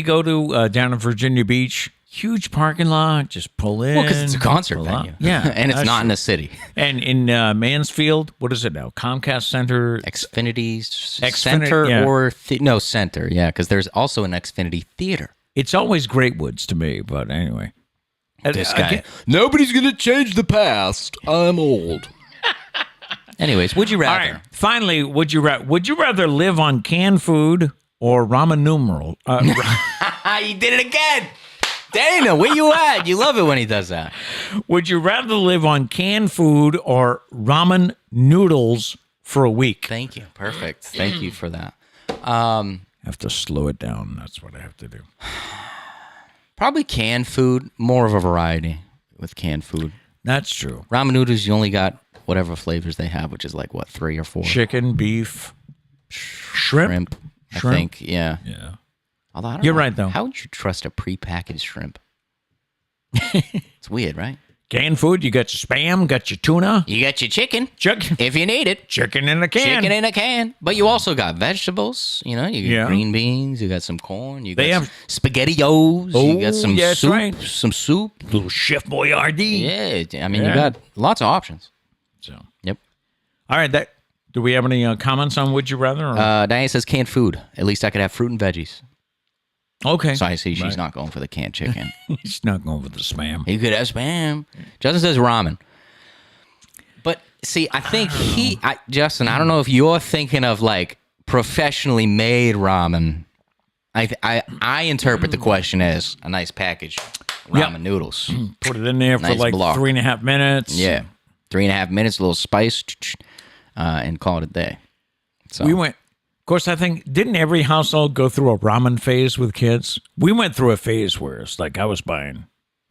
go to down in Virginia Beach, huge parking lot, just pull in. Well, because it's a concert venue. Yeah, and it's not in the city. And in Mansfield, what is it now? Comcast Center, Xfinity Center, yeah. Center, yeah, because there's also an Xfinity Theater. It's always Great Woods to me, but anyway. This guy, nobody's gonna change the past. I'm old. Anyways, would you rather? All right. Finally, would you rather live on canned food or ramen numeral? You did it again. Dana, where you at? You love it when he does that. Would you rather live on canned food or ramen noodles for a week? Thank you. Perfect. Thank you for that. I have to slow it down. That's what I have to do. Probably canned food. More of a variety with canned food. That's true. Ramen noodles, you only got whatever flavors they have, which is like, 3 or 4? Chicken, beef, shrimp. I think, yeah. Yeah. Although, I don't You're know. right, though. How would you trust a prepackaged shrimp? It's weird, right? Canned food, you got your Spam, got your tuna. You got your chicken, Chicken. if you need it. Chicken in a can. Chicken in a can. But you also got vegetables, you got Yeah. green beans, you got some corn, you got They some have- SpaghettiOs, you got some yeah, that's soup, right. some soup. Little Chef Boyardee. Yeah, I mean, Yeah. you got lots of options. So, Yep. all right. Do we have any comments on Would You Rather? Or? Diane says canned food. At least I could have fruit and veggies. Okay. So I see she's Right. not going for the canned chicken. He's not going for the Spam. You could have Spam. Justin says ramen. But see, I think Justin, I don't know if you're thinking of like professionally made ramen. I interpret the question as a nice package ramen noodles. Put it in there for Nice like block. 3.5 minutes. Yeah. 3.5 minutes, a little spice, and call it a day. So We went, of course, I think, didn't every household go through a ramen phase with kids? We went through a phase where it's like I was buying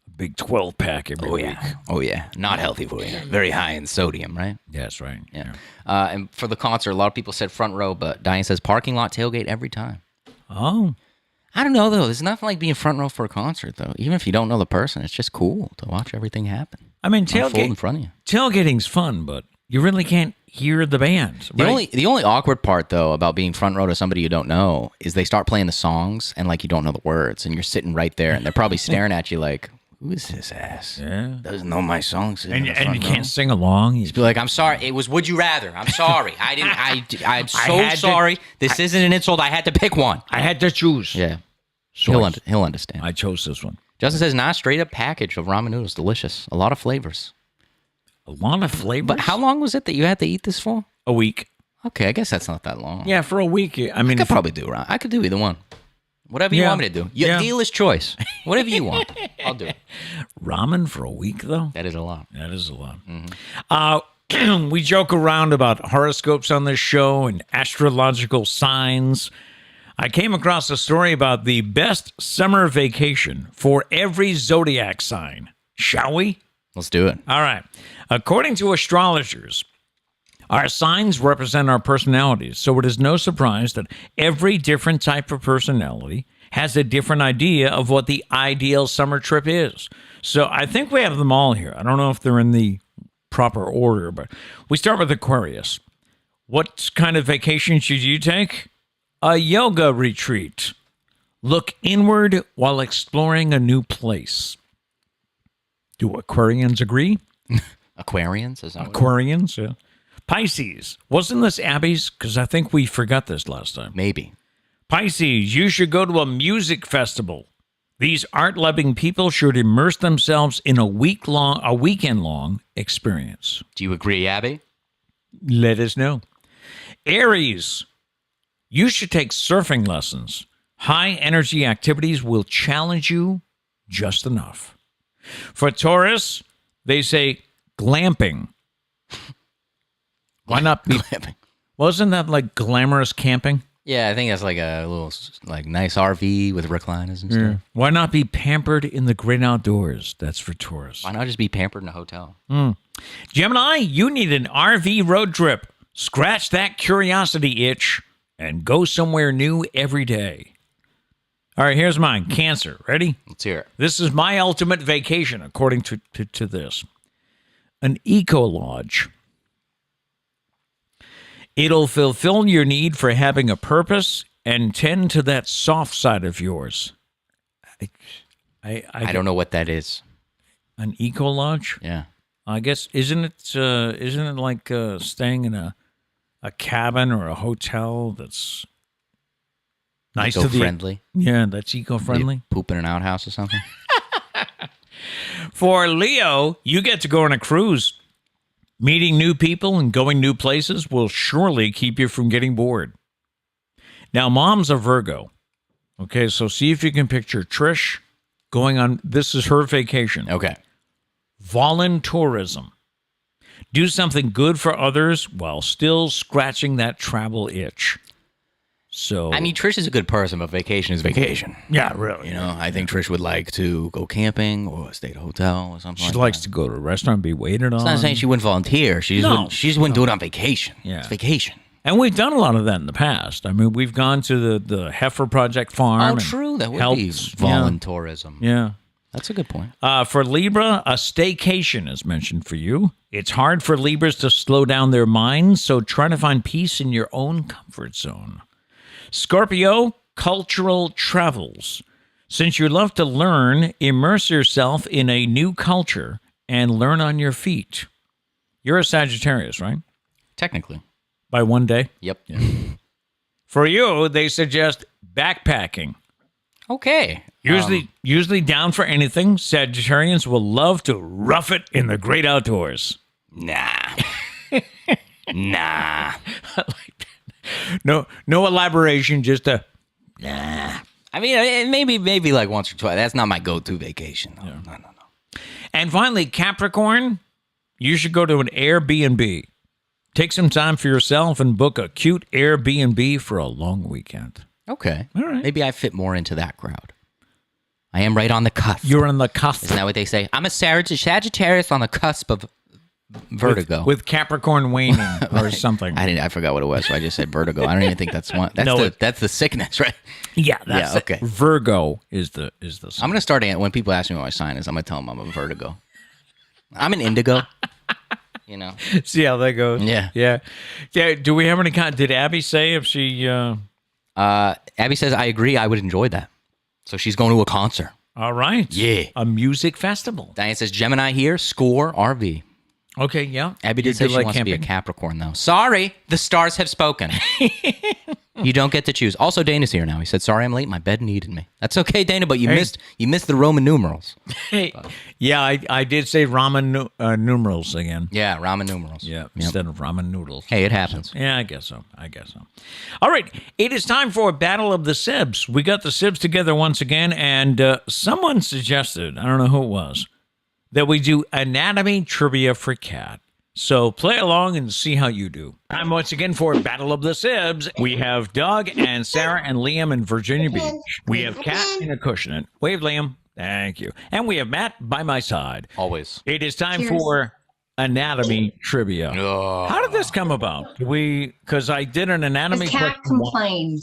a big 12-pack every week. Oh, yeah. Not healthy for you. Very high in sodium, right? That's right. Yeah. And for the concert, a lot of people said front row, but Diane says parking lot tailgate every time. Oh. I don't know, though. There's nothing like being front row for a concert, though. Even if you don't know the person, it's just cool to watch everything happen. I mean, Unfold in front of you. tailgating's fun, but you really can't hear the band. Right? The only awkward part, though, about being front row to somebody you don't know is they start playing the songs and, like, you don't know the words, and you're sitting right there, and they're probably staring at you like, who is this ass? Yeah. Doesn't know my songs. And you can't sing along. You Be like, I'm sorry. It was Would You Rather. I'm sorry. I'm so sorry. This isn't an insult. I had to pick one. I had to choose. Yeah. So He'll understand. I chose this one. Justin says, straight up package of ramen noodles. Delicious. A lot of flavors. A lot of flavors. But how long was it that you had to eat this for? A week. Okay, I guess that's not that long. Yeah, for a week. I mean, I could probably do ramen. I could do either one. Whatever you want me to do. Your dealer's choice. Whatever you want. I'll do it. Ramen for a week, though? That is a lot. That is a lot. We joke around about horoscopes on this show and astrological signs. I came across a story about the best summer vacation for every zodiac sign. Shall we? Let's do it. All right. According to astrologers, Our signs represent our personalities, so it is no surprise that every different type of personality has a different idea of what the ideal summer trip is. So I think we have them all here. I don't know if they're in the proper order, but we start with Aquarius. What kind of vacation should you take? A yoga retreat. Look inward while exploring a new place. Do Aquarians agree? Aquarians? Is that Aquarians, yeah. Pisces. Wasn't this Abby's? Because I think we forgot this last time. Maybe. Pisces, you should go to a music festival. These art-loving people should immerse themselves in a weekend-long experience. Do you agree, Abby? Let us know. Aries, you should take surfing lessons. High-energy activities will challenge you just enough. For Taurus, they say glamping. Why not be glamping? Wasn't that like glamorous camping? Yeah, I think that's like a little like nice RV with recliners and stuff. Why not be pampered in the great outdoors? That's for Taurus. Why not just be pampered in a hotel? Gemini, you need an RV road trip. Scratch that curiosity itch and go somewhere new every day. All right, here's mine. Cancer. Ready? Let's hear it. This is my ultimate vacation, according to this. An eco lodge. It'll fulfill your need for having a purpose and tend to that soft side of yours. I don't know what that is. An eco lodge? Yeah. I guess isn't it like staying in a cabin or a hotel that's nice to the friendly? Yeah, that's eco-friendly. Poop in an outhouse or something. For Leo, you get to go on a cruise. Meeting new people and going new places will surely keep you from getting bored. Now, Mom's a Virgo. Okay, so see if you can picture Trish going on. This is her vacation. Okay. Voluntourism. Do something good for others while still scratching that travel itch. So I mean, Trish is a good person, but vacation is vacation. Yeah, really. You know, I think Trish would like to go camping or stay at a hotel or something. She likes to go to a restaurant, be waited on. It's not saying she wouldn't volunteer. She just wouldn't do it on vacation. Yeah. It's vacation. And we've done a lot of that in the past. I mean, we've gone to the Heifer Project Farm. Oh, true. That would be voluntourism. Yeah. That's a good point. For Libra, a staycation is mentioned for you. It's hard for Libras to slow down their minds, so try to find peace in your own comfort zone. Scorpio, cultural travels. Since you love to learn, immerse yourself in a new culture and learn on your feet. You're a Sagittarius, right? Technically. By one day? Yep. Yeah. For you, they suggest backpacking. Okay. Usually down for anything, Sagittarians will love to rough it in the great outdoors. Nah. Nah. I like that. No elaboration, just a nah. I mean, maybe like once or twice. That's not my go-to vacation. No. And finally, Capricorn, you should go to an Airbnb. Take some time for yourself and book a cute Airbnb for a long weekend. Okay. All right. Maybe I fit more into that crowd. I am right on the cusp. You're on the cusp. Isn't that what they say? I'm a Sagittarius on the cusp of vertigo. With Capricorn waning or something. I forgot what it was, so I just said vertigo. I don't even think that's one. That's the sickness, right? Yeah, that's okay. Virgo is the sign. I'm going to start when people ask me what my sign is, I'm going to tell them I'm a vertigo. I'm an indigo. You know. See how that goes. Yeah. Do we have any did Abby say if she Abby says I agree, I would enjoy that. So she's going to a concert. All right. Yeah. A music festival. Diane says Gemini here, score RV. Okay, yeah. Abby did say she wants to be a Capricorn, though. Sorry, the stars have spoken. You don't get to choose. Also, Dana's here now. He said, sorry I'm late. My bed needed me. That's okay, Dana, but you missed the Roman numerals. Yeah, I did say Roman numerals again. Yeah, Roman numerals. Yeah, instead of ramen noodles. Hey, it happens. Yeah, I guess so. All right, it is time for Battle of the Sibs. We got the Sibs together once again, and someone suggested, I don't know who it was, that we do anatomy trivia for Cat. So play along and see how you do. Time once again for Battle of the Sibs. We have Doug and Sarah and Liam in Virginia Beach. We have Cat in Acushnet. Wave, Liam. Thank you. And we have Matt by my side. Always. It is time for anatomy trivia. Oh. How did this come about? Because I did an anatomy Cat question. complained.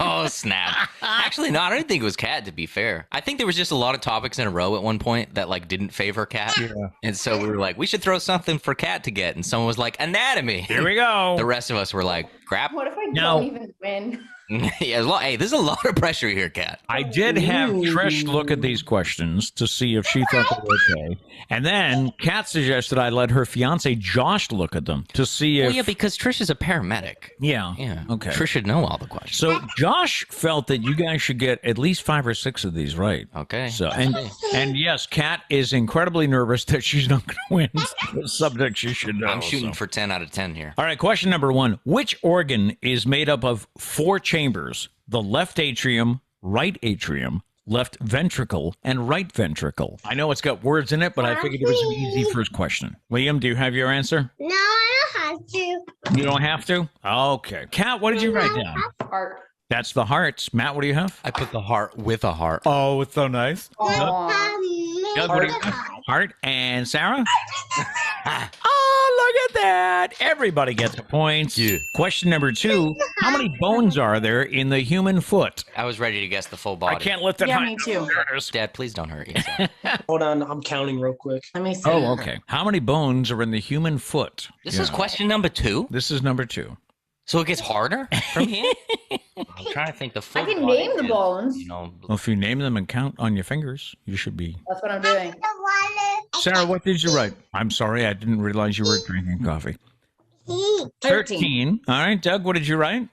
Oh, snap. Actually, no, I don't think it was Cat, to be fair. I think there was just a lot of topics in a row at one point that like didn't favor Cat. Yeah. And so we were like, we should throw something for Cat to get. And someone was like, anatomy. Here we go. The rest of us were like, crap. What if I don't even win? Yeah, hey, there's a lot of pressure here, Cat. I did have Trish look at these questions to see if she thought they were okay. And then Kat suggested I let her fiance Josh look at them to see if... Well, yeah, because Trish is a paramedic. Yeah. Yeah. Okay. Trish should know all the questions. So Josh felt that you guys should get at least 5 or 6 of these right. Okay. So and yes, Kat is incredibly nervous that she's not going to win the subject she should know. I'm shooting for 10 out of 10 here. All right, question number 1. Which organ is made up of 4 chambers? The left atrium, right atrium, left ventricle, and right ventricle. I know it's got words in it, but I figured it was an easy first question. Liam, do you have your answer? No, I don't have to. You don't have to? Okay. Kat, what did you write down? Heart. That's the hearts. Matt, what do you have? I put the heart with a heart. Oh, it's so nice. Aw. Doug, what do you have? Heart. And Sarah? Oh, look at that. Everybody gets a point. Yeah. Question number 2. How many bones are there in the human foot? I was ready to guess the full body. I can't lift it Yeah, high. me too. There it is. Dad, please don't hurt yourself. Hold on, I'm counting real quick. Let me see. Oh, okay. How many bones are in the human foot? This is question number 2. This is number 2. So it gets harder from here? I'm trying to think the full I can body name the is, bones. You know, Well, if you name them and count on your fingers, you should be. That's what I'm doing. Sarah, what did you write? I'm sorry, I didn't realize you were drinking coffee. 13. All right, Doug, what did you write?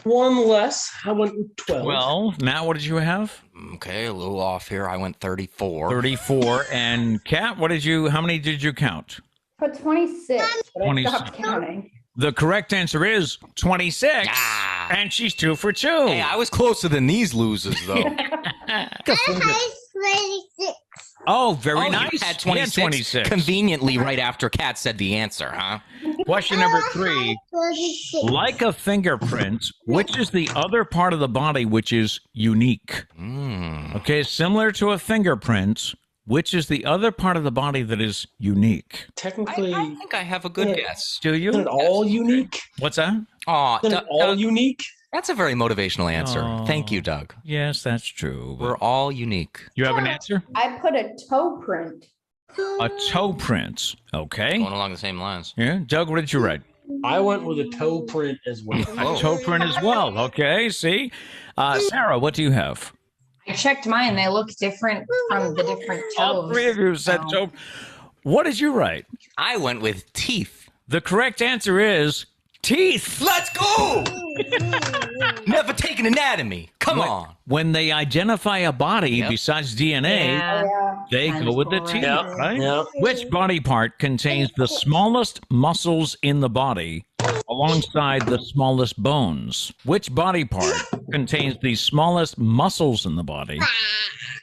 One less. I went with 12. 12. Matt, what did you have? okay, a little off here. I went 34. 34. And Kat, how many did you count? Put 26, but I 26. stopped counting. The correct answer is 26. Ah. And she's 2 for 2. Hey, I was closer than these losers, though. Oh, very Oh, nice. you had 26, 26. conveniently right after Kat said the answer, huh? Question number 3. Like a fingerprint, which is the other part of the body which is unique? Okay, similar to a fingerprint, which is the other part of the body that is unique? Technically, I think I have a good guess. Do you? isn't it all unique? What's that? Aw, Isn't it all unique? that's a very motivational answer. Oh. Thank you, Doug. Yes, that's true. We're all unique. You have an answer? I put a toe print. A toe print. Okay. Going along the same lines. Yeah. Doug, what did you write? I went with a toe print as well. A toe print as well. Okay, see? Sarah, what do you have? I checked mine. They look different from the different toes. All 3 of you said toe. What did you write? I went with teeth. The correct answer is teeth. Let's go! Never taken anatomy. Come on. When they identify a body besides DNA, Yeah. Yeah. they Sounds go with the correct. teeth, Yeah, right? yeah. Which body part contains the smallest muscles in the body alongside the smallest bones? Which body part contains the smallest muscles in the body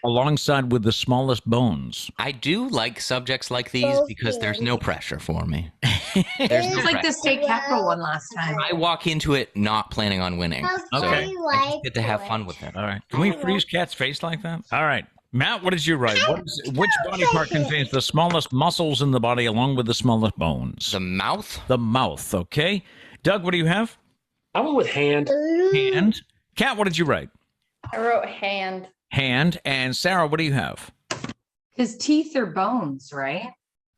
alongside with the smallest bones? I do like subjects like these because there's no pressure for me. There's no It's like the pressure. state capital one last time. I walk into it not planning on winning. So Okay. I just get to have fun with it. All right. Can we freeze Kat's face like that? All right. Matt, what did you write? Which body part contains the smallest muscles in the body along with the smallest bones? The mouth? The mouth, okay. Doug, what do you have? I went with hand. Hand. Kat, what did you write? I wrote hand. Hand. And Sarah, what do you have? Because teeth are bones, right?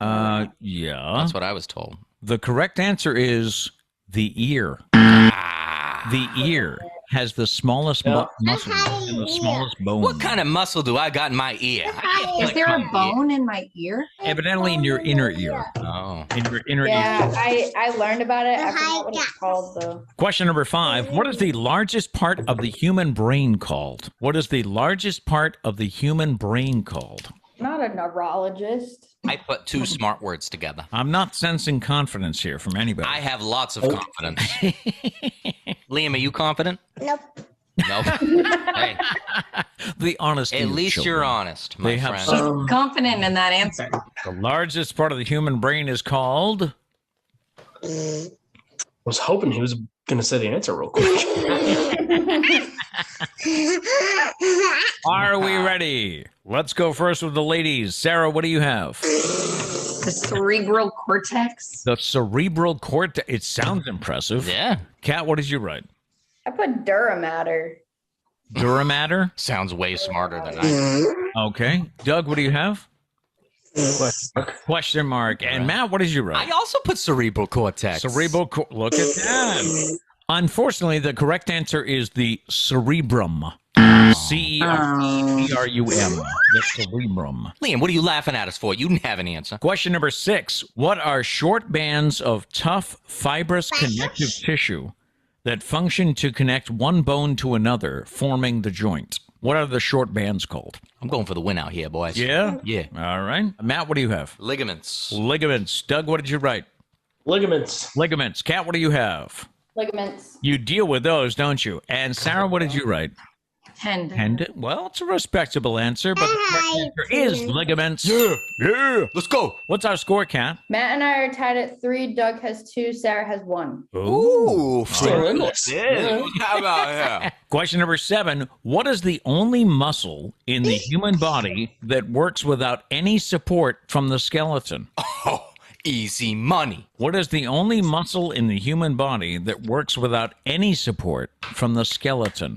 Yeah. That's what I was told. The correct answer is the ear. Ah. The ear has the smallest muscles and the smallest bones. What kind of muscle do I got in my ear? Is there a bone in my ear? Evidently in your inner ear. Oh. In your inner Yeah, ear. I learned about it. I forgot what it's called, though. Question number 5. What is the largest part of the human brain called? What is the largest part of the human brain called? Not a neurologist. I put 2 smart words together. I'm not sensing confidence here from anybody. I have lots of confidence. Liam, are you confident? Nope. No. Hey, The honesty. at of least children. you're honest, my They have friend. some- Confident in that answer. The largest part of the human brain is called. I was hoping he was going to say the answer real quick. Are we ready? Let's go first with the ladies. Sarah, what do you have? The cerebral cortex. The cerebral cortex. It sounds impressive. Yeah. Kat, what did you write? I put dura mater. Duramatter? Sounds way smarter than I do. Okay. Doug, what do you have? Question mark. And Matt, what did you write? I also put cerebral cortex. Look at that. Unfortunately, the correct answer is the cerebrum. C-E-R-E-B-R-U-M. The cerebrum. Liam, what are you laughing at us for? You didn't have an answer. Question number 6. What are short bands of tough, fibrous connective tissue that function to connect one bone to another, forming the joint? What are the short bands called? I'm going for the win out here, boys. Yeah? Yeah. All right. Matt, what do you have? Ligaments. Ligaments. Doug, what did you write? Ligaments. Ligaments. Kat, what do you have? Ligaments. You deal with those, don't you? And Sarah, what did you write? Tendon. Well, it's a respectable answer, but the correct answer is ligaments. Yeah. Let's go. What's our score, Kat? Matt and I are tied at 3. Doug has 2. Sarah has 1. Ooh. Still in this. How about yeah? Question number 7. What is the only muscle in the human body that works without any support from the skeleton? Oh, easy money. What is the only muscle in the human body that works without any support from the skeleton?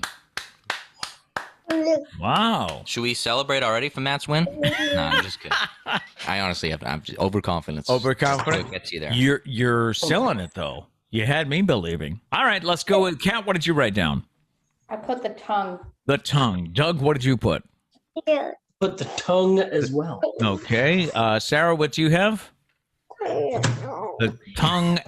Wow. Should we celebrate already for Matt's win? No, I'm just kidding. I honestly have I'm just overconfidence. Overconfident? Gets you there. You're selling it, though. You had me believing. All right, let's go with Kat. What did you write down? I put the tongue. The tongue. Doug, what did you put? Put the tongue as well. Okay. Sarah, what do you have? The tongue.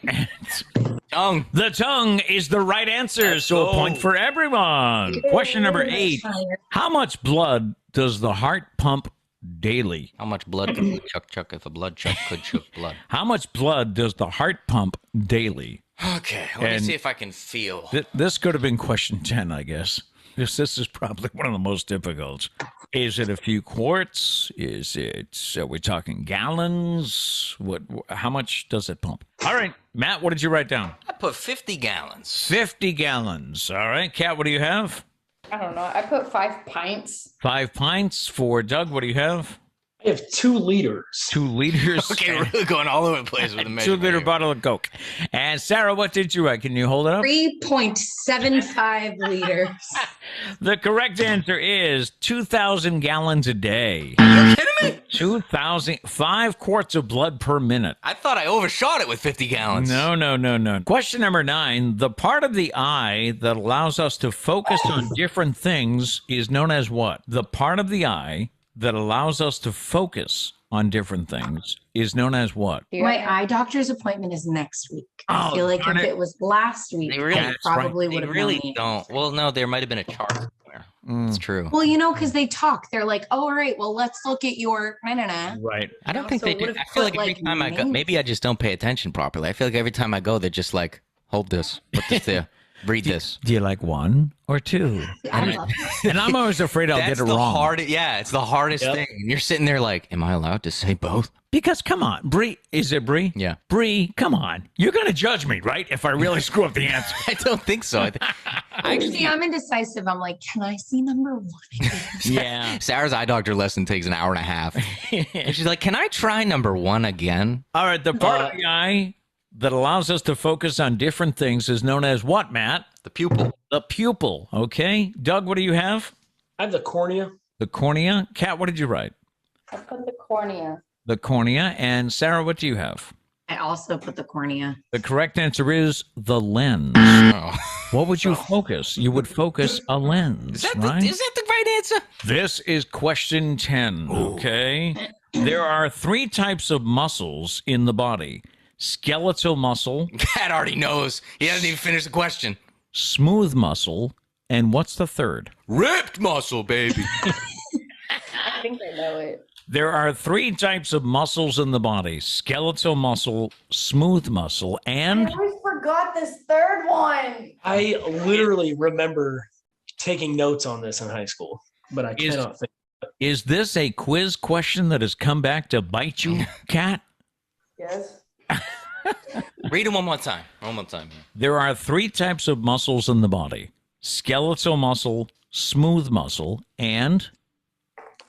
Tongue. The tongue is the right answer, so a point for everyone. Question number 8. How much blood does the heart pump daily? How much blood could we chuck if a blood chuck could chuck blood? How much blood does the heart pump daily? Okay, let me And see if I can feel. This could have been question 10, I guess. This is probably one of the most difficult. Is it a few quarts? Is it, are we talking gallons? How much does it pump? All right, Matt, what did you write down? I put 50 gallons. 50 gallons. All right, Kat, what do you have? I don't know. I put 5 pints. 5 pints. For Doug, what do you have? I have 2 liters. 2 liters. Okay, we're really going all over the place with the measurement. 2-liter bottle of Coke. And Sarah, what did you write? Can you hold it up? 3.75 liters. The correct answer is 2,000 gallons a day. Are you kidding me? 2,000, 5 quarts of blood per minute. I thought I overshot it with 50 gallons. No. Question number 9. The part of the eye that allows us to focus on different things is known as what? The part of the eye that allows us to focus on different things is known as what? My eye doctor's appointment is next week. I Oh, feel like darn if it. it was last week, They really, I probably would they have really known it. don't. Well, no, there might have been a chart somewhere. It's true. Well, because they talk. They're like, oh, all right, well, let's look at your Right. I don't know, think so they it do. would've I feel like put, every like, time I go, names. maybe I just don't pay attention properly. I feel like every time I go, they're just like, hold this, put this there, read this. Do you like 1 or 2? I love that. And I'm always afraid I'll That's get it the wrong. hardest. Yeah, it's the hardest Yep. thing. And you're sitting there like, am I allowed to say both? Because come on, Bree, is it Bree? Yeah. Bree, come on. You're going to judge me, right? If I really screw up the answer. I don't think so. See, I'm indecisive. I'm like, can I see number 1 again? Yeah. Sarah's eye doctor lesson takes an hour and a half. And she's like, can I try number 1 again? All right, the part of the eye that allows us to focus on different things is known as what, Matt? The pupil. The pupil, okay? Doug, what do you have? I have the cornea. The cornea. Kat, what did you write? I put the cornea. The cornea. And Sarah, what do you have? I also put the cornea. The correct answer is the lens. Oh. What would you focus? You would focus a lens, Is that, right? is that the right answer? This is question 10, okay? There are 3 types of muscles in the body. Skeletal muscle, Cat already knows. He hasn't even finished the question. smooth muscle, and what's the third? Ripped muscle, baby. I think I know it. There are 3 types of muscles in the body. Skeletal muscle, smooth muscle, I and always forgot this third one. I literally remember taking notes on this in high school, but I Is- cannot think. is this a quiz question that has come back to bite you, Kat? Yes. Read it one more time. One more time. There are 3 types of muscles in the body. Skeletal muscle, smooth muscle, and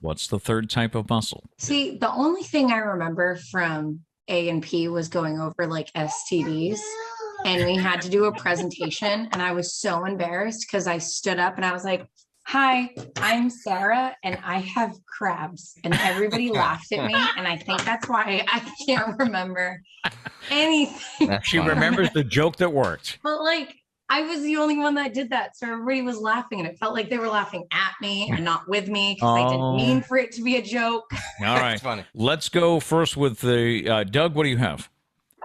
What's the third type of muscle? See, the only thing I remember from A and P was going over like STDs. And we had to do a presentation. And I was so embarrassed because I stood up and I was like, hi, I'm Sarah and I have crabs. And everybody laughed at me. And I think that's why I can't remember anything. She remembers the joke that worked. But like, I was the only one that did that. So everybody was laughing and it felt like they were laughing at me and not with me because I didn't mean for it to be a joke. All right. Funny. Let's go first with the Doug. What do you have?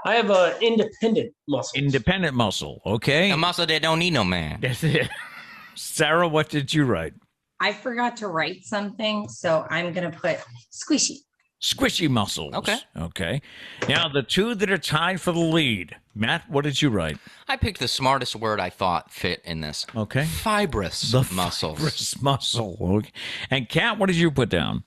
I have an independent muscle. Independent muscle. Okay. A muscle that don't need no man. That's it. Sarah, what did you write? I forgot to write something. So I'm going to put squishy. Squishy muscles. Okay. Okay. Now, the two that are tied for the lead. Matt, what did you write? I picked the smartest word I thought fit in this. Okay. Fibrous The muscles. fibrous muscle. Okay. And Kat, what did you put down?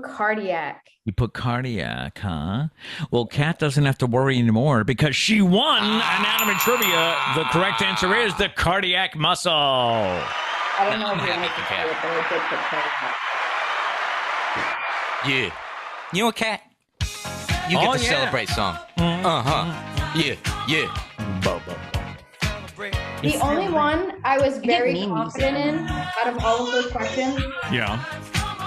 Cardiac. You put cardiac, huh? Well, Kat doesn't have to worry anymore because she won anatomy trivia. The correct answer is the cardiac muscle. I don't know if you're happy making for Kat. it, but I did put cardiac. Yeah. You know what, Kat? You get the Celebrate song. Uh-huh. Yeah, yeah. The only one I was very mean confident in out of all of those questions Yeah.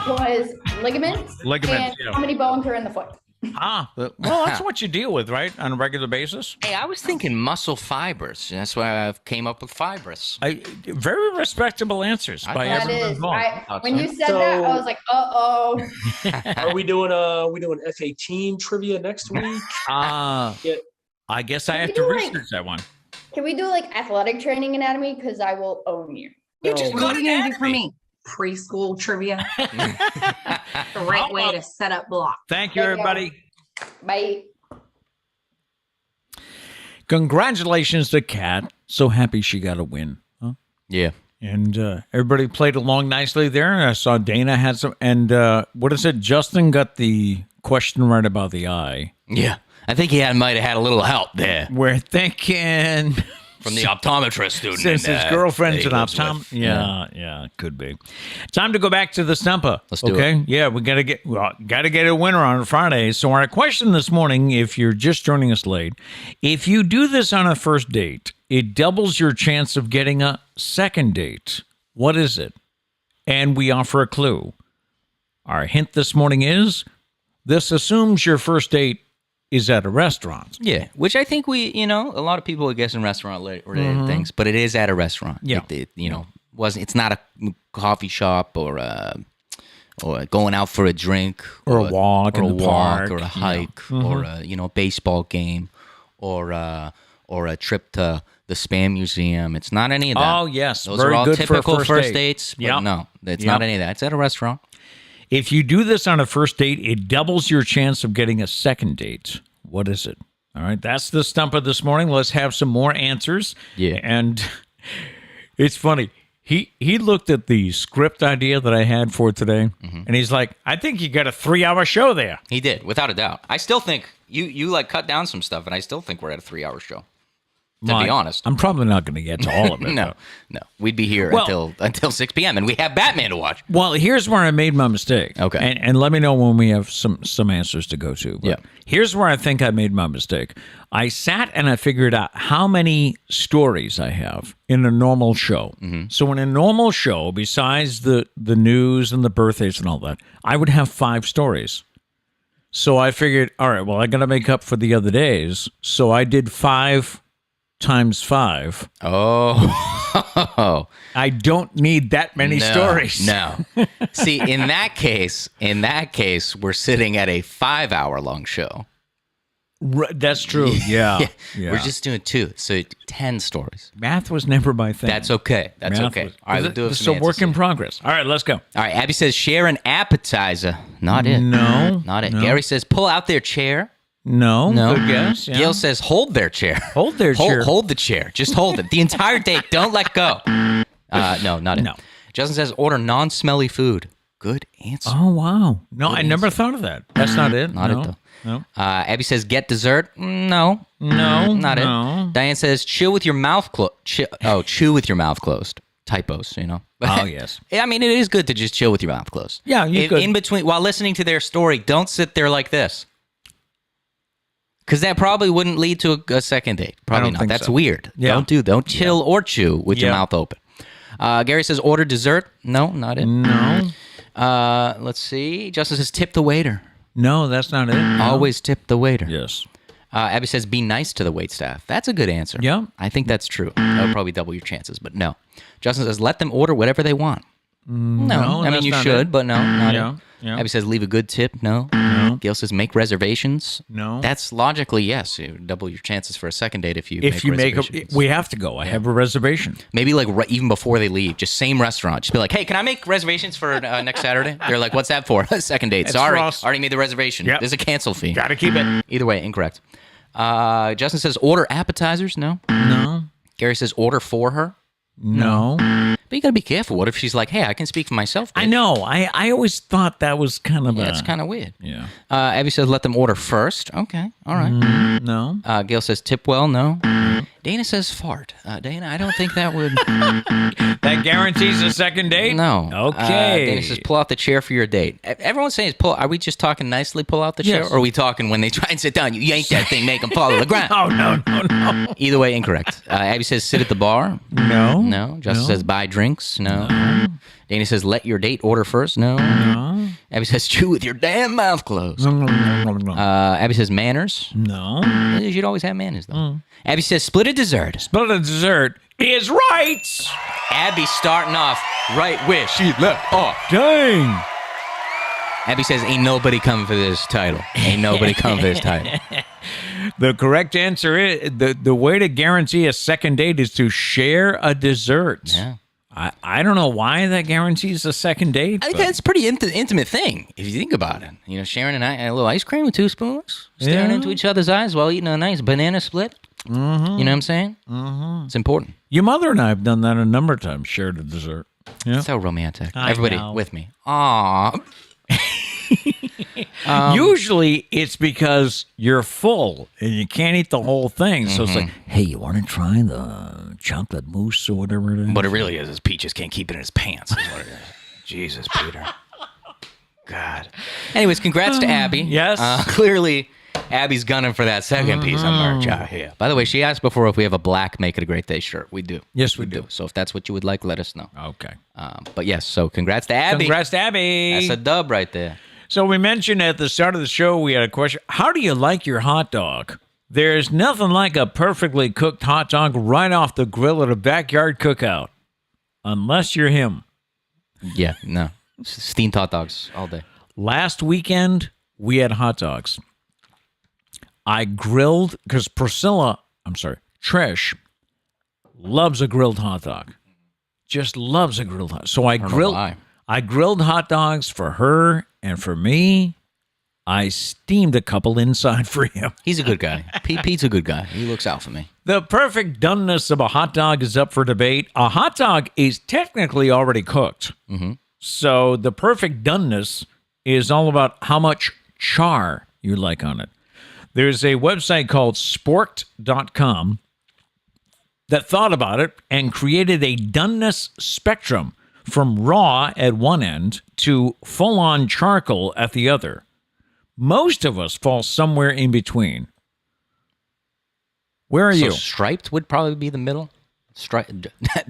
was ligaments. Ligaments, And yeah. how many bones are in the foot? Well, that's what you deal with, right? On a regular basis. Hey, I was thinking muscle fibers. That's why I came up with fibrous. Very respectable answers by That everyone is. involved. When you said that, I was like, uh-oh. Are we doing F-18 trivia next week? I guess I have to you do, research that one. Can we do like athletic training anatomy? Because I will own you. What are you going to do for me? Preschool trivia. The right way to set up block. Thank you, everybody. Bye. Congratulations to Kat. So happy she got a win. Huh? Yeah. And everybody played along nicely there. I saw Dana had some. And what is it? Justin got the question right about the eye. Yeah. I think he might have had a little help there We're thinking from the optometrist student. since his girlfriend's that an he lives optometrist. with. Yeah, could be. Time to go back to the Stumpah. Let's do okay? it. Yeah, we gotta get a winner on Friday. So our question this morning, if you're just joining us late, if you do this on a first date, it doubles your chance of getting a second date. What is it? And we offer a clue. Our hint this morning is this assumes your first date is at a restaurant. Yeah, which I think a lot of people would guess in restaurant-related things, but it is at a restaurant. Yeah. It's not a coffee shop or going out for a drink Or a walk in the park. or a hike or a baseball game or a trip to the Spam Museum. It's not any of that. Oh, yes. Those Very are all good for a typical first first date. dates. But Yep. no, it's Yep. not any of that. It's at a restaurant. If you do this on a first date, it doubles your chance of getting a second date. What is it? All right, that's the Stumpah this morning. Let's have some more answers. Yeah. And it's funny. He looked at the script idea that I had for today, and he's like, I think you got a 3-hour show there. He did, without a doubt. I still think you cut down some stuff, and I still think we're at a 3-hour show. To be honest. I'm probably not going to get to all of it. No. We'd be here Well- until 6 p.m. and we have Batman to watch. Well, here's where I made my mistake. Okay. And let me know when we have some answers to go to. But Yeah. here's where I think I made my mistake. I sat and I figured out how many stories I have in a normal show. So in a normal show, besides the news and the birthdays and all that, I would have 5 stories. So I figured, all right, well, I got to make up for the other days. So I did 5 times 5. Oh. I don't need that many stories. No. See, in that case, we're sitting at a 5-hour-long show. That's true. Yeah. We're just doing 2, so 10 stories. Math was never my thing. That's okay. That's Math okay. was- All right, we'll do This is some a work answers in here. progress. All right, let's go. All right, Abby says share an appetizer. Not it. No. Not it. No. Gary says pull out their chair. No. No. Good guess. Yeah. Gail says hold their chair. Hold their chair. Hold the chair. Just hold it. The entire date. Don't let go. No, not it. No. Justin says order non-smelly food. Good answer. Oh, wow. No, I never thought of that. That's not it. Not no. it, though. No. Abby says get dessert. No, No. not no. it. Diane says chill with your mouth closed. Chew with your mouth closed. typos, you know. Oh, yes. I mean, it is good to just chill with your mouth closed. Yeah, you could. In between, while listening to their story, don't sit there like this. Because that probably wouldn't lead to a second date. Probably not. That's weird. Yeah. Don't chill or chew with your mouth open. Gary says, order dessert. No, not it. No. Let's see. Justin says, tip the waiter. No, that's not it. No. Always tip the waiter. Yes. Abby says, be nice to the waitstaff. That's a good answer. Yeah. I think that's true. That would probably double your chances, but no. Justin says, let them order whatever they want. No. I mean, you should, but no, not it. Yeah. Abby says, leave a good tip. No. Gail says, make reservations. No. That's logically yes. You double your chances for a second date if you make reservations. we have to go. I have a reservation. Maybe like even before they leave, just same restaurant. Just be like, hey, can I make reservations for next Saturday? They're like, what's that for? Second date. Sorry, already made the reservation. Yep. There's a cancel fee. Got to keep it. Either way, incorrect. Justin says, order appetizers. No. No. Gary says, order for her. No. But you got to be careful. What if she's like, hey, I can speak for myself, bitch? I know. I always thought that was kind of it's kind of weird. Yeah. Abby says, let them order first. Okay. All right. No. Gail says, tip well. No. Dana says, fart. Dana, I don't think that would... That guarantees a second date? No. Okay. Dana says, pull out the chair for your date. Everyone's saying, pull. Are we just talking nicely, pull out the chair? Yes. Or are we talking when they try and sit down, you yank that thing, make them fall to the ground? Oh, no. Either way, incorrect. Abby says, sit at the bar. No. No. Justin says, buy drinks. No. Dana says, let your date order first. No. Abby says, chew with your damn mouth closed. Abby says, manners. No. You should always have manners, though. Abby says, split a dessert. Split a dessert is right. Abby starting off right where she left off. Dang. Abby says, ain't nobody coming for this title. Ain't nobody coming for this title. The correct answer is, the way to guarantee a second date is to share a dessert. Yeah. I don't know why that guarantees a second date. I think that's a pretty intimate thing, if you think about it. You know, sharing a little ice cream with 2 spoons, staring into each other's eyes while eating a nice banana split. Mm-hmm. You know what I'm saying? Mm-hmm. It's important. Your mother and I have done that a number of times, shared a dessert. Yeah. So romantic. I Everybody know. with me. Aww. Usually it's because you're full and you can't eat the whole thing. So it's like, hey, you want to try the chocolate mousse or whatever it is? What it really is Pete just can't keep it in his pants. Is what it is. Jesus, Peter. God. Anyways, congrats to Abby. Yes. Clearly, Abby's gunning for that second piece of merch out here. By the way, she asked before if we have a black Make It a Great Day shirt. We do. Yes, we do. So if that's what you would like, let us know. Okay. But yes, so congrats to Abby. Congrats to Abby. That's a dub right there. So we mentioned at the start of the show, we had a question. How do you like your hot dog? There's nothing like a perfectly cooked hot dog right off the grill at a backyard cookout. Unless you're him. Yeah, no. Steamed hot dogs all day. Last weekend, we had hot dogs. I grilled, because Trish loves a grilled hot dog. Just loves a grilled hot dog. So I grilled hot dogs for her and for me. I steamed a couple inside for him. He's a good guy. Pete's a good guy. He looks out for me. The perfect doneness of a hot dog is up for debate. A hot dog is technically already cooked. Mm-hmm. So the perfect doneness is all about how much char you like on it. There's a website called sporked.com that thought about it and created a doneness spectrum from raw at one end to full-on charcoal at the other. Most of us fall somewhere in between. Where are you? Striped would probably be the middle.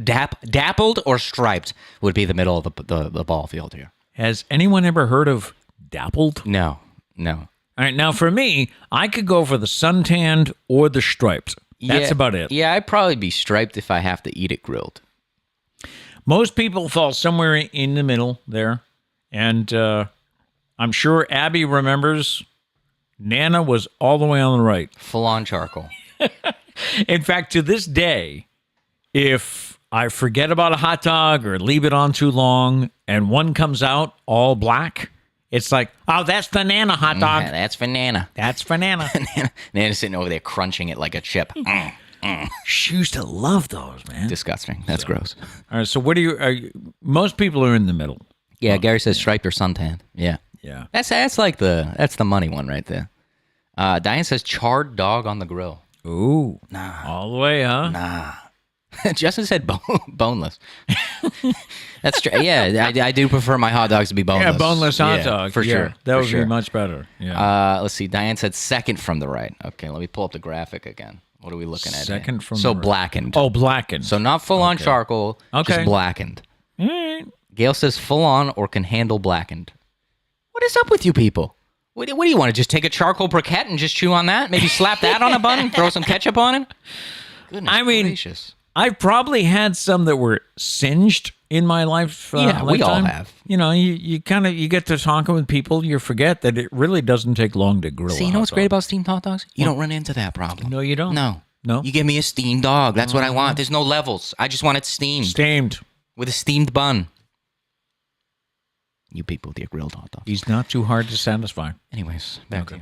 Dappled or striped would be the middle of the ball field here. Has anyone ever heard of dappled? No. All right, now for me, I could go for the suntanned or the striped. That's about it. Yeah, I'd probably be striped if I have to eat it grilled. Most people fall somewhere in the middle there. And I'm sure Abby remembers Nana was all the way on the right. Full on charcoal. In fact, to this day, if I forget about a hot dog or leave it on too long and one comes out all black, it's like, oh, that's the Nana hot dog. Yeah, that's for Nana. That's for Nana. Nana's sitting over there crunching it like a chip. She used to love those, man. Disgusting. That's gross. All right, so what most people are in the middle. Yeah, Gary says striped or suntanned. Yeah. Yeah. That's the money one right there. Diane says charred dog on the grill. Ooh. Nah. All the way, huh? Nah. Justin said boneless. That's true. Yeah, I do prefer my hot dogs to be boneless. Yeah, boneless hot dog. For sure. That would sure. be much better. Yeah. Let's see. Diane said second from the right. Okay, let me pull up the graphic again. What are we looking at? Second from so the right. blackened. Oh, blackened. So not full on charcoal. Okay. Just blackened. All right. Gail says full on or can handle blackened. What is up with you people? What do you want to just take a charcoal briquette and just chew on that? Maybe slap that on a bun and throw some ketchup on it? Goodness gracious. I've probably had some that were singed in my life. Yeah, we all lifetime. have. You know, you get to talking with people, you forget that it really doesn't take long to grill. See, you know what's great about steamed hot dogs? You don't run into that problem. No, you don't. No. No. You give me a steamed dog. That's what I want. There's no levels. I just want it steamed. Steamed. With a steamed bun. You people with your grilled hot dogs. He's not too hard to satisfy. Anyways, back to you.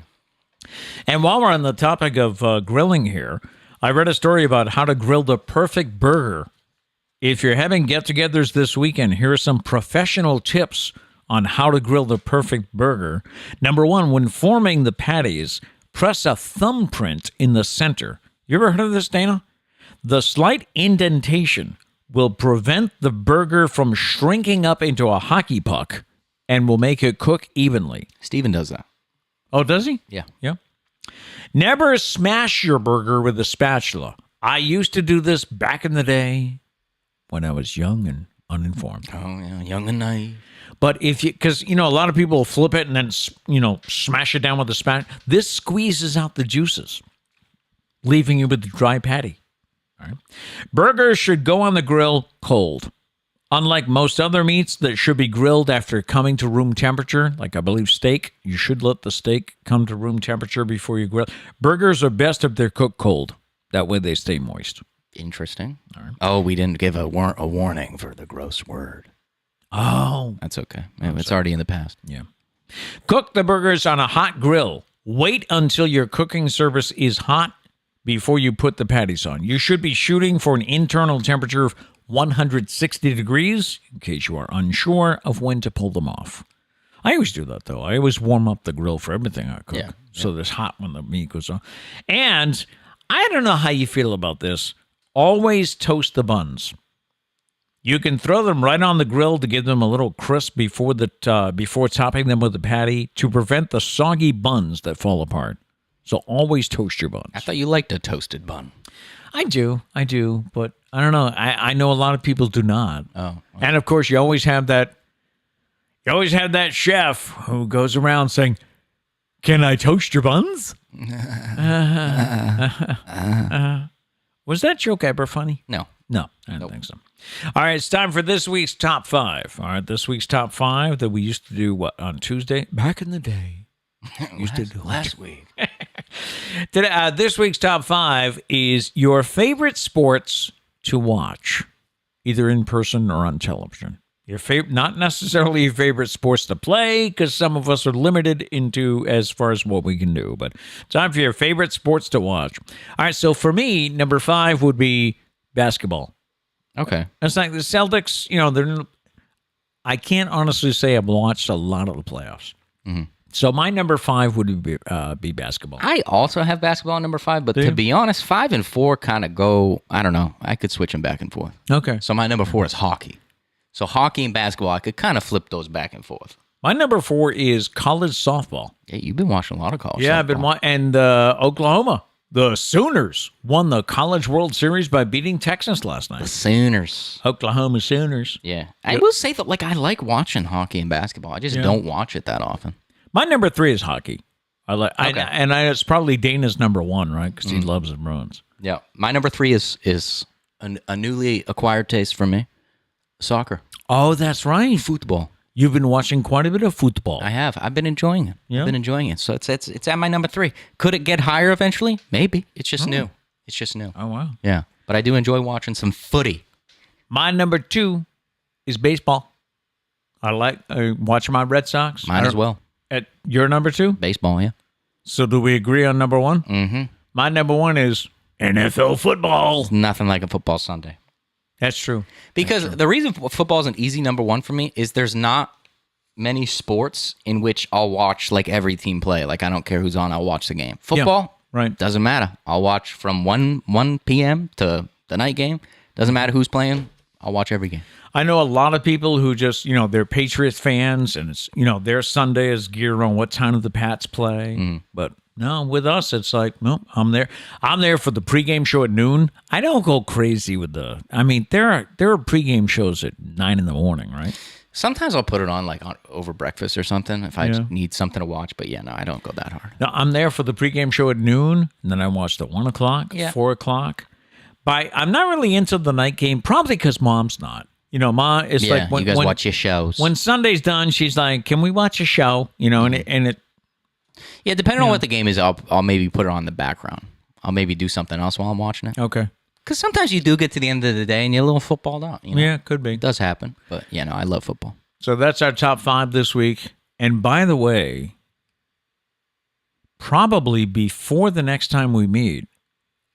And while we're on the topic of grilling here, I read a story about how to grill the perfect burger. If you're having get-togethers this weekend, here are some professional tips on how to grill the perfect burger. Number one, when forming the patties, press a thumbprint in the center. You ever heard of this, Dana? The slight indentation will prevent the burger from shrinking up into a hockey puck and will make it cook evenly. Steven does that. Oh, does he? Yeah. Yeah. Never smash your burger with a spatula. I used to do this back in the day when I was young and uninformed. Oh, yeah, young and naive. But because, a lot of people flip it and then, smash it down with a spatula. This squeezes out the juices, leaving you with the dry patty. All right. Burgers should go on the grill cold. Unlike most other meats that should be grilled after coming to room temperature, like I believe steak, you should let the steak come to room temperature before you grill. Burgers are best if they're cooked cold. That way they stay moist. Interesting. All right. Oh, we didn't give a warning for the gross word. Oh. That's okay. It's already in the past. Yeah. Cook the burgers on a hot grill. Wait until your cooking surface is hot before you put the patties on. You should be shooting for an internal temperature of 160 degrees, in case you are unsure of when to pull them off. I always do that, though. I always warm up the grill for everything I cook. Yeah. So it's hot when the meat goes on. And I don't know how you feel about this. Always toast the buns. You can throw them right on the grill to give them a little crisp before topping them with the patty to prevent the soggy buns that fall apart. So always toast your buns. I thought you liked a toasted bun. I do, but I don't know. I know a lot of people do not. Oh, okay. And of course, you always have that chef who goes around saying, "Can I toast your buns?" Was that joke ever funny? No. No, I don't think so. All right, it's time for this week's top 5. All right, this week's top 5 that we used to do on Tuesday back in the day. Last week. This week's top 5 is your favorite sports to watch, either in person or on television. Your not necessarily your favorite sports to play, because some of us are limited into as far as what we can do. But time for your favorite sports to watch. All right, so for me, number 5 would be basketball. Okay. It's like the Celtics. I can't honestly say I've watched a lot of the playoffs. Mm-hmm. So my number 5 would be basketball. I also have basketball number 5, but to be honest, 5 and 4 kind of go, I don't know. I could switch them back and forth. Okay. So my number 4 is hockey. So hockey and basketball, I could kind of flip those back and forth. My number 4 is college softball. Yeah, you've been watching a lot of college Yeah, softball. I've been watching. And Oklahoma, the Sooners, won the College World Series by beating Texas last night. The Sooners. Oklahoma Sooners. Yeah. I will say that, I like watching hockey and basketball. I just don't watch it that often. My number 3 is hockey. It's probably Dana's number 1, right? Because he loves the Bruins. Yeah. My number 3 is a newly acquired taste for me. Soccer. Oh, that's right. Football. You've been watching quite a bit of football. I have. I've been enjoying it. Yeah. I've been enjoying it. So it's at my number 3. Could it get higher eventually? Maybe. It's just new. It's just new. Oh, wow. Yeah. But I do enjoy watching some footy. My number 2 is baseball. I like watching my Red Sox. Mine as well. At your number 2? Baseball, yeah. So do we agree on number 1? Mm-hmm. My number 1 is NFL football. It's nothing like a football Sunday. That's true. Because the reason football is an easy number 1 for me is there's not many sports in which I'll watch every team play. I don't care who's on, I'll watch the game. Football, right? Doesn't matter. I'll watch from 1 p.m. to the night game. Doesn't matter who's playing. I'll watch every game. I know a lot of people who just, they're Patriots fans, and it's, their Sunday is geared on what time do the Pats play. But no, with us, it's like, no, I'm there. I'm there for the pregame show at noon. I don't go crazy with there are pregame shows at 9 in the morning, right? Sometimes I'll put it on over breakfast or something if I just need something to watch. But no, I don't go that hard. No, I'm there for the pregame show at noon, and then I watch the 1 o'clock, 4 o'clock. I'm not really into the night game, probably because Mom's not. Mom is like when you guys watch your shows. When Sunday's done, she's like, "Can we watch a show?" And it. Yeah, depending on what the game is, I'll maybe put it on the background. I'll maybe do something else while I'm watching it. Okay. Because sometimes you do get to the end of the day and you're a little footballed out. Yeah, could be. It does happen. But I love football. So that's our top 5 this week. And by the way, probably before the next time we meet,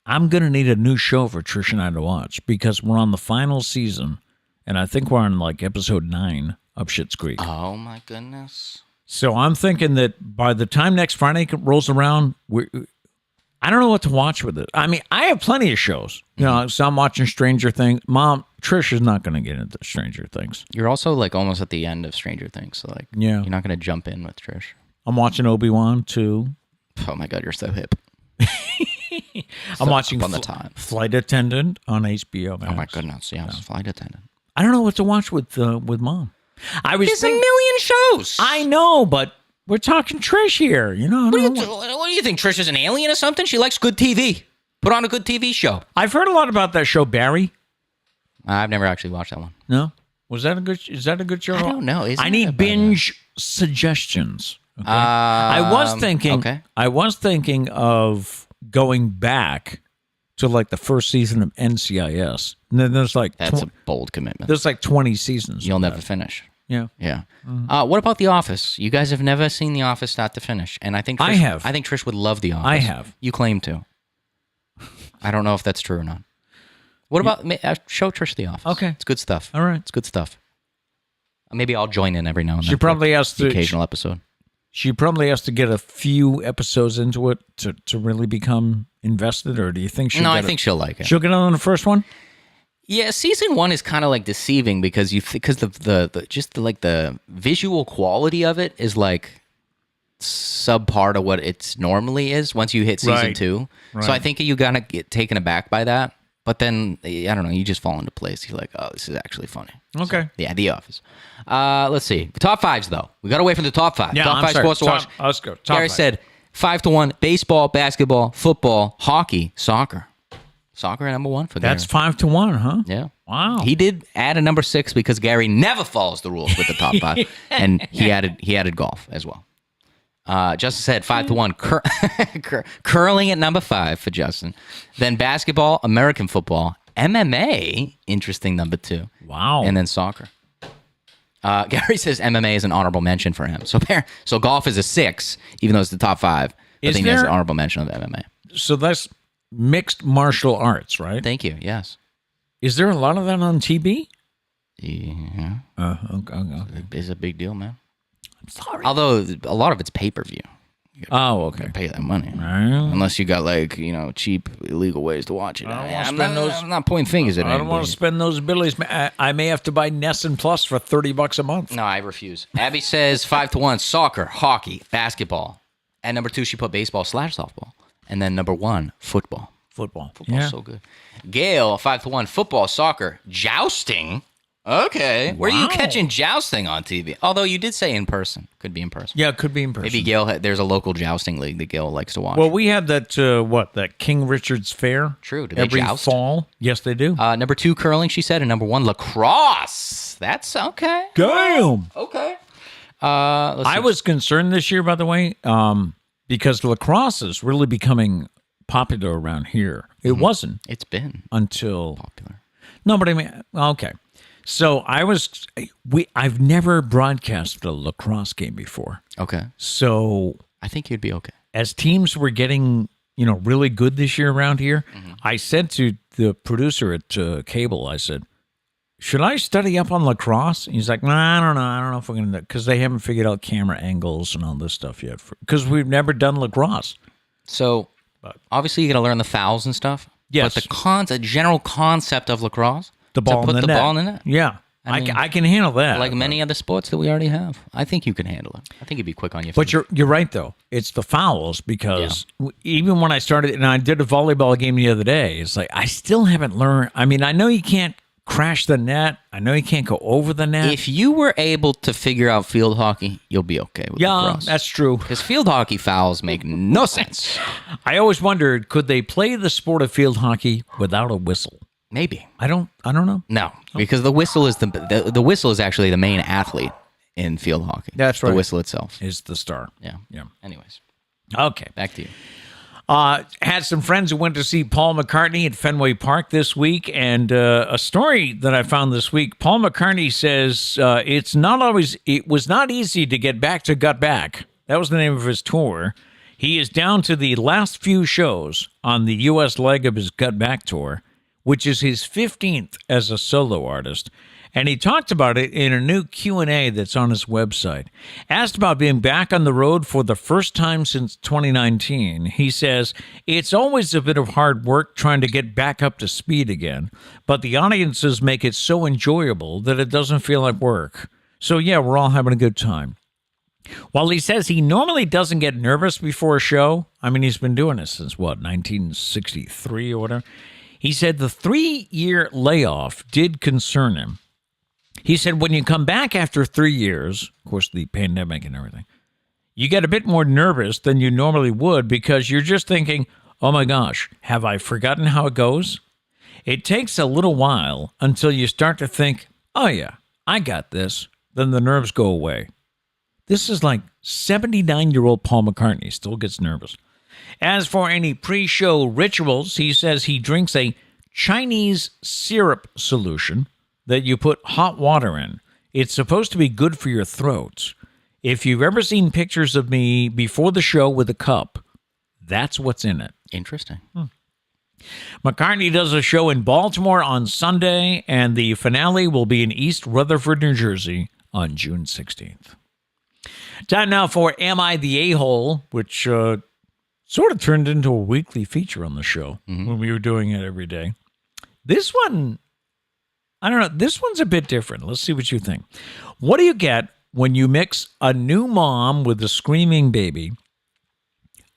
I'm going to need a new show for Trish and I to watch because we're on the final season, and I think we're on episode 9 of Schitt's Creek. Oh, my goodness. So I'm thinking that by the time next Friday rolls around, I don't know what to watch with it. I have plenty of shows. So I'm watching Stranger Things. Mom, Trish is not going to get into Stranger Things. You're also almost at the end of Stranger Things. So you're not going to jump in with Trish. I'm watching Obi-Wan too. Oh, my God, you're so hip. I'm watching on the time. Flight Attendant on HBO Max. Oh my goodness, yes, Flight Attendant. I don't know what to watch with Mom. There's a million shows. I know, but we're talking Trish here. What do you think? Trish is an alien or something? She likes good TV. Put on a good TV show. I've heard a lot about that show, Barry. I've never actually watched that one. No, is that a good show? I don't know. I need binge suggestions. Okay? I was thinking of going back to the first season of NCIS. And then there's that's a bold commitment. There's 20 seasons. You'll never finish. Yeah. Yeah. What about The Office? You guys have never seen The Office start to finish. And I think I have. I think Trish would love The Office. I have. You claim to. I don't know if that's true or not. What about show Trish The Office? Okay. It's good stuff. All right. It's good stuff. Maybe I'll join in every now and then. She probably has the occasional episode. She probably has to get a few episodes into it to really become invested, or do you think she'll No, I think she'll like it. She'll get on the first one? Yeah, season 1 is kind of deceiving because the visual quality of it is subpar to what it normally is once you hit season 2. Right. So I think you're gonna get taken aback by that. But then I don't know, you just fall into place. You're like, oh, this is actually funny. Okay. So, yeah, The Office. Let's see. Top 5s though. We got away from the top 5. Yeah, top 5 sports to watch. Let's go. Gary said 5-1. Baseball, basketball, football, hockey, soccer. Soccer at number 1 for Gary. That's 5-1, huh? Yeah. Wow. He did add a number 6 because Gary never follows the rules with the top 5, and he added golf as well. Justin said 5-1. Curling at number 5 for Justin. Then basketball, American football, MMA, interesting number 2. Wow. And then soccer. Gary says MMA is an honorable mention for him. So golf is a 6, even though it's the top 5. But then there's an honorable mention of MMA. So that's mixed martial arts, right? Thank you. Yes. Is there a lot of that on TV? Yeah. Okay. It's a big deal, man. I'm sorry. Although a lot of it's pay-per-view. Oh, okay. Pay that money. Right. Unless you got cheap illegal ways to watch it. I'm not pointing fingers at I don't want to spend those abilities. I may have to buy Nessun Plus for $30 a month. No, I refuse. Abby says 5-1. Soccer, hockey, basketball. At number 2, she put baseball/softball. And then number 1, football. Football's so good. Gail, 5-1. Football, soccer, jousting. Okay. Where are you catching jousting on TV? Although you did say in person. Could be in person. Yeah, it could be in person. Maybe Gail, there's a local jousting league that Gail likes to watch. Well, we had that, that King Richard's Fair. True. Do they every joust? fall. Yes, they do. Number 2, curling, she said. And number 1, lacrosse. That's okay. Damn. Okay. I was concerned this year, by the way, because lacrosse is really becoming popular around here. It wasn't. It's been until popular. No, but I mean, okay. So I've never broadcasted a lacrosse game before. Okay. So I think you'd be okay. As teams were getting, really good this year around here, I said to the producer at cable, I said, should I study up on lacrosse? And he's like, I don't know. I don't know if we're going to, because they haven't figured out camera angles and all this stuff yet. Because we've never done lacrosse. So obviously you got to learn the fouls and stuff. Yes. But the general concept of lacrosse, The ball to put in the the net. ball in the net. Yeah. I mean, I can handle that. Like many other sports that we already have. I think you can handle it. I think you'd be quick on your feet. But you're right, though. It's the fouls because even when I started, and I did a volleyball game the other day, it's like I still haven't learned. I mean, I know you can't crash the net. I know you can't go over the net. If you were able to figure out field hockey, you'll be okay with lacrosse. That's true. Because field hockey fouls make no sense. I always wondered, could they play the sport of field hockey without a whistle? Maybe. I don't know. No, because the whistle is the whistle is actually the main athlete in field hockey. That's right. The whistle itself. Is the star. Yeah. Yeah. Anyways, Okay. back to you. Had some friends who went to see Paul McCartney at Fenway Park this week, and a story that I found this week. Paul McCartney says it was not easy to get back to Gut Back. That was the name of his tour. He is down to the last few shows on the U.S. leg of his Gut Back tour, which is his 15th as a solo artist. And he talked about it in a new Q&A that's on his website. Asked about being back on the road for the first time since 2019, he says, "It's always a bit of hard work trying to get back up to speed again, but the audiences make it so enjoyable that it doesn't feel like work. So yeah, we're all having a good time." While he says he normally doesn't get nervous before a show, I mean, he's been doing this since, 1963 or whatever. He said the 3-year layoff did concern him. He said when you come back after 3 years, of course, the pandemic and everything, you get a bit more nervous than you normally would because you're just thinking, oh my gosh, have I forgotten how it goes? It takes a little while until you start to think, oh yeah, I got this. Then the nerves go away. This is like 79-year-old Paul McCartney still gets nervous. As for any pre-show rituals, he says he drinks a Chinese syrup solution that you put hot water in. It's supposed to be good for your throat. If you've ever seen pictures of me before the show with a cup, that's what's in it. Interesting. McCartney does a show in Baltimore on Sunday, and the finale will be in East Rutherford, New Jersey on June 16th. Time now for Am I the A-Hole, which sort of turned into a weekly feature on the show when we were doing it every day. This one, I don't know, this one's a bit different. Let's see what you think. What do you get when you mix a new mom with a screaming baby,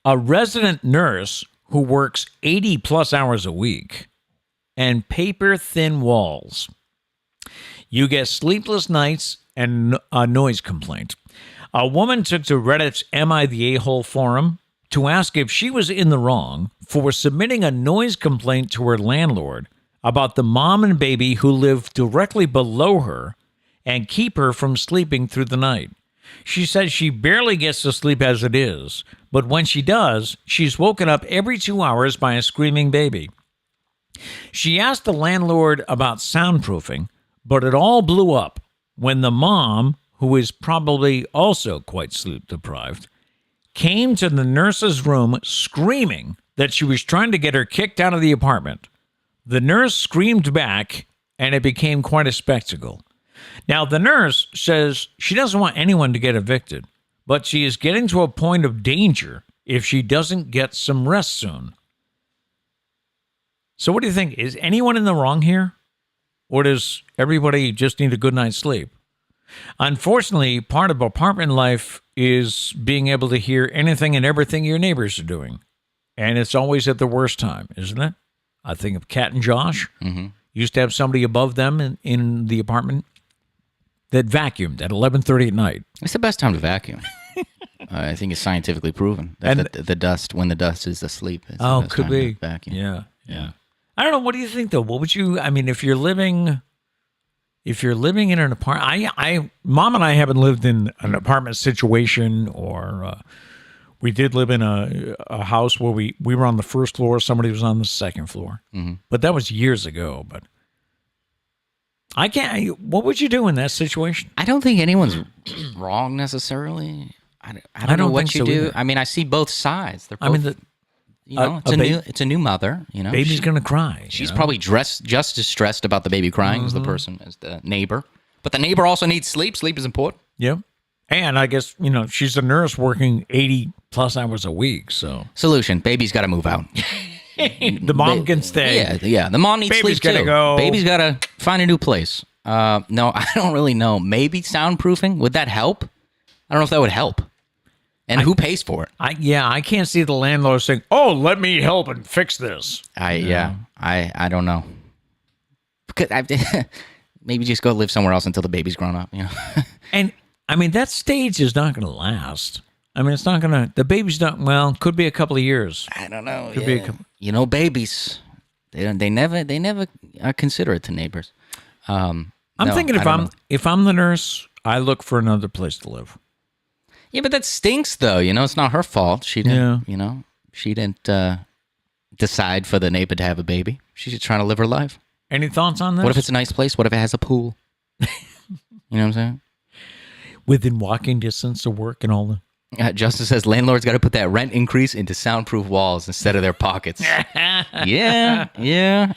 a resident nurse who works 80-plus hours a week, and paper-thin walls? You get sleepless nights and a noise complaint. A woman took to Reddit's Am I the A-Hole forum to ask if she was in the wrong for submitting a noise complaint to her landlord about the mom and baby who live directly below her and keep her from sleeping through the night. She says she barely gets to sleep as it is, but when she does, she's woken up every 2 hours by a screaming baby. She asked the landlord about soundproofing, but it all blew up when the mom, who is probably also quite sleep-deprived, came to the nurse's room screaming that she was trying to get her kicked out of the apartment. The nurse screamed back, and it became quite a spectacle. Now, the nurse says she doesn't want anyone to get evicted, but she is getting to a point of danger if she doesn't get some rest soon. So what do you think? Is anyone in the wrong here? Or does everybody just need a good night's sleep? Unfortunately, part of apartment life is being able to hear anything and everything your neighbors are doing. And it's always at the worst time, isn't it? I think of Kat and Josh. Used to have somebody above them in the apartment that vacuumed at 11:30 at night. It's the best time to vacuum. I think it's scientifically proven that the dust, when the dust is asleep, is the best could time be. to vacuum. Yeah. I don't know. What do you think, though? What would you? I mean, if you're living in an apartment, Mom and I haven't lived in an apartment situation, or we did live in a house where we were on the first floor, somebody was on the second floor, but that was years ago. But I can't. What would you do in that situation? I don't think anyone's wrong necessarily. I don't know what think you so do. either. I mean, I see both sides. They're both, it's a new mother. You know, Baby's gonna cry. She's probably just as stressed about the baby crying as the person, as the neighbor. But the neighbor also needs sleep. Sleep is important. Yep. And I guess, she's a nurse working 80-plus hours a week, so. Solution: baby's got to move out. The mom can stay. Yeah. The mom needs Baby's sleep too. gotta go. Baby's gotta find a new place. No, I don't really know. Maybe soundproofing, would that help? I don't know if that would help. And who pays for it? I can't see the landlord saying, "Oh, let me help and fix this." I don't know. Because maybe just go live somewhere else until the baby's grown up. And I mean, that stage is not going to last. I mean, it's not going to. The baby's not. Well, could be a couple of years. I don't know. Could be a couple. Babies. They never are considerate to neighbors. I'm thinking if I'm the nurse, I look for another place to live. Yeah, but that stinks, though. It's not her fault. She didn't. She didn't decide for the neighbor to have a baby. She's just trying to live her life. Any thoughts on this? What if it's a nice place? What if it has a pool? You know what I'm saying? Within walking distance of work and all that. Justin says landlords got to put that rent increase into soundproof walls instead of their pockets. Yeah.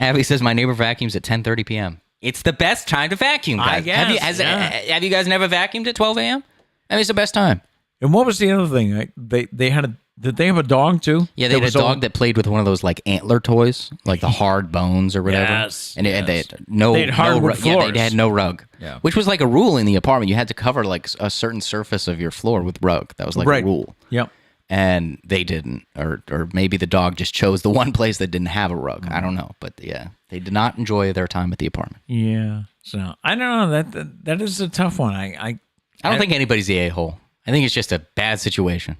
Abby says my neighbor vacuums at 10:30 p.m. It's the best time to vacuum, guys. I guess. Have you guys never vacuumed at 12 a.m.? I mean, it's the best time. And what was the other thing? They had did they have a dog too? Yeah, they had a dog that played with one of those like antler toys, like the hard bones or whatever. Yes. And they had no hardwood floors. Yeah, they had no rug. Yeah. Which was like a rule in the apartment. You had to cover like a certain surface of your floor with rug. That was like a rule. Yep. And they didn't, or maybe the dog just chose the one place that didn't have a rug. I don't know, but yeah, they did not enjoy their time at the apartment. Yeah. So I don't know. That is a tough one. I don't think anybody's the a-hole. I think it's just a bad situation.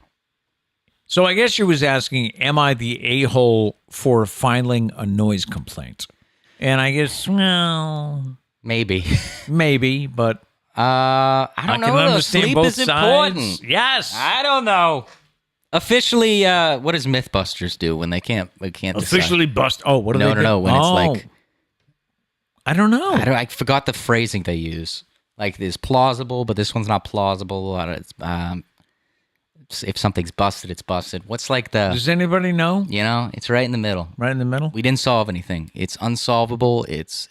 So I guess she was asking, am I the a-hole for filing a noise complaint? And I guess, well, maybe, but I don't know. Can understand Sleep both is sides. important. Yes. I don't know. Officially, what does MythBusters do when they can't Officially bust? Oh, what do they do? No. When it's like, I don't know. I forgot the phrasing they use. Like, it's plausible, but this one's not plausible. If something's busted, it's busted. What's like the... Does anybody know? It's right in the middle. Right in the middle? We didn't solve anything. It's unsolvable. It's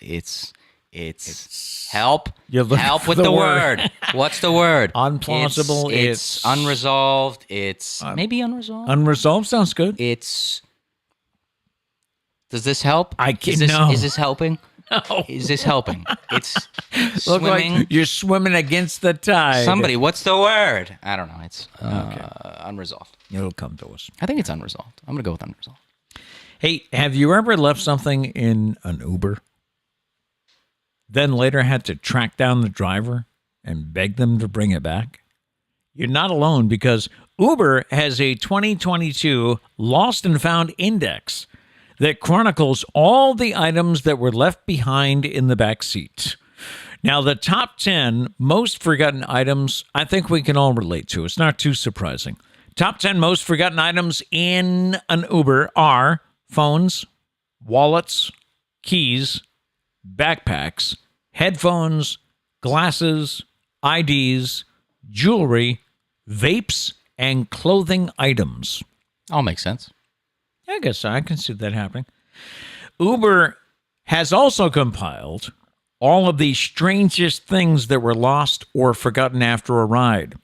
help. Help with the word. What's the word? Unplausible. It's unresolved. It's maybe unresolved. Unresolved sounds good. Does this help? Is this helping? No. Is this helping? It's Look swimming. like you're swimming against the tide. Somebody, what's the word? I don't know. It's unresolved. It'll come to us. I think it's unresolved. I'm going to go with unresolved. Hey, have you ever left something in an Uber, then later had to track down the driver and beg them to bring it back? You're not alone, because Uber has a 2022 Lost and Found Index that chronicles all the items that were left behind in the back seat. Now, the top 10 most forgotten items, I think we can all relate to. It's not too surprising. Top 10 most forgotten items in an Uber are phones, wallets, keys, backpacks, headphones, glasses, IDs, jewelry, vapes, and clothing items. All makes sense. I guess so. I can see that happening. Uber has also compiled all of the strangest things that were lost or forgotten after a ride.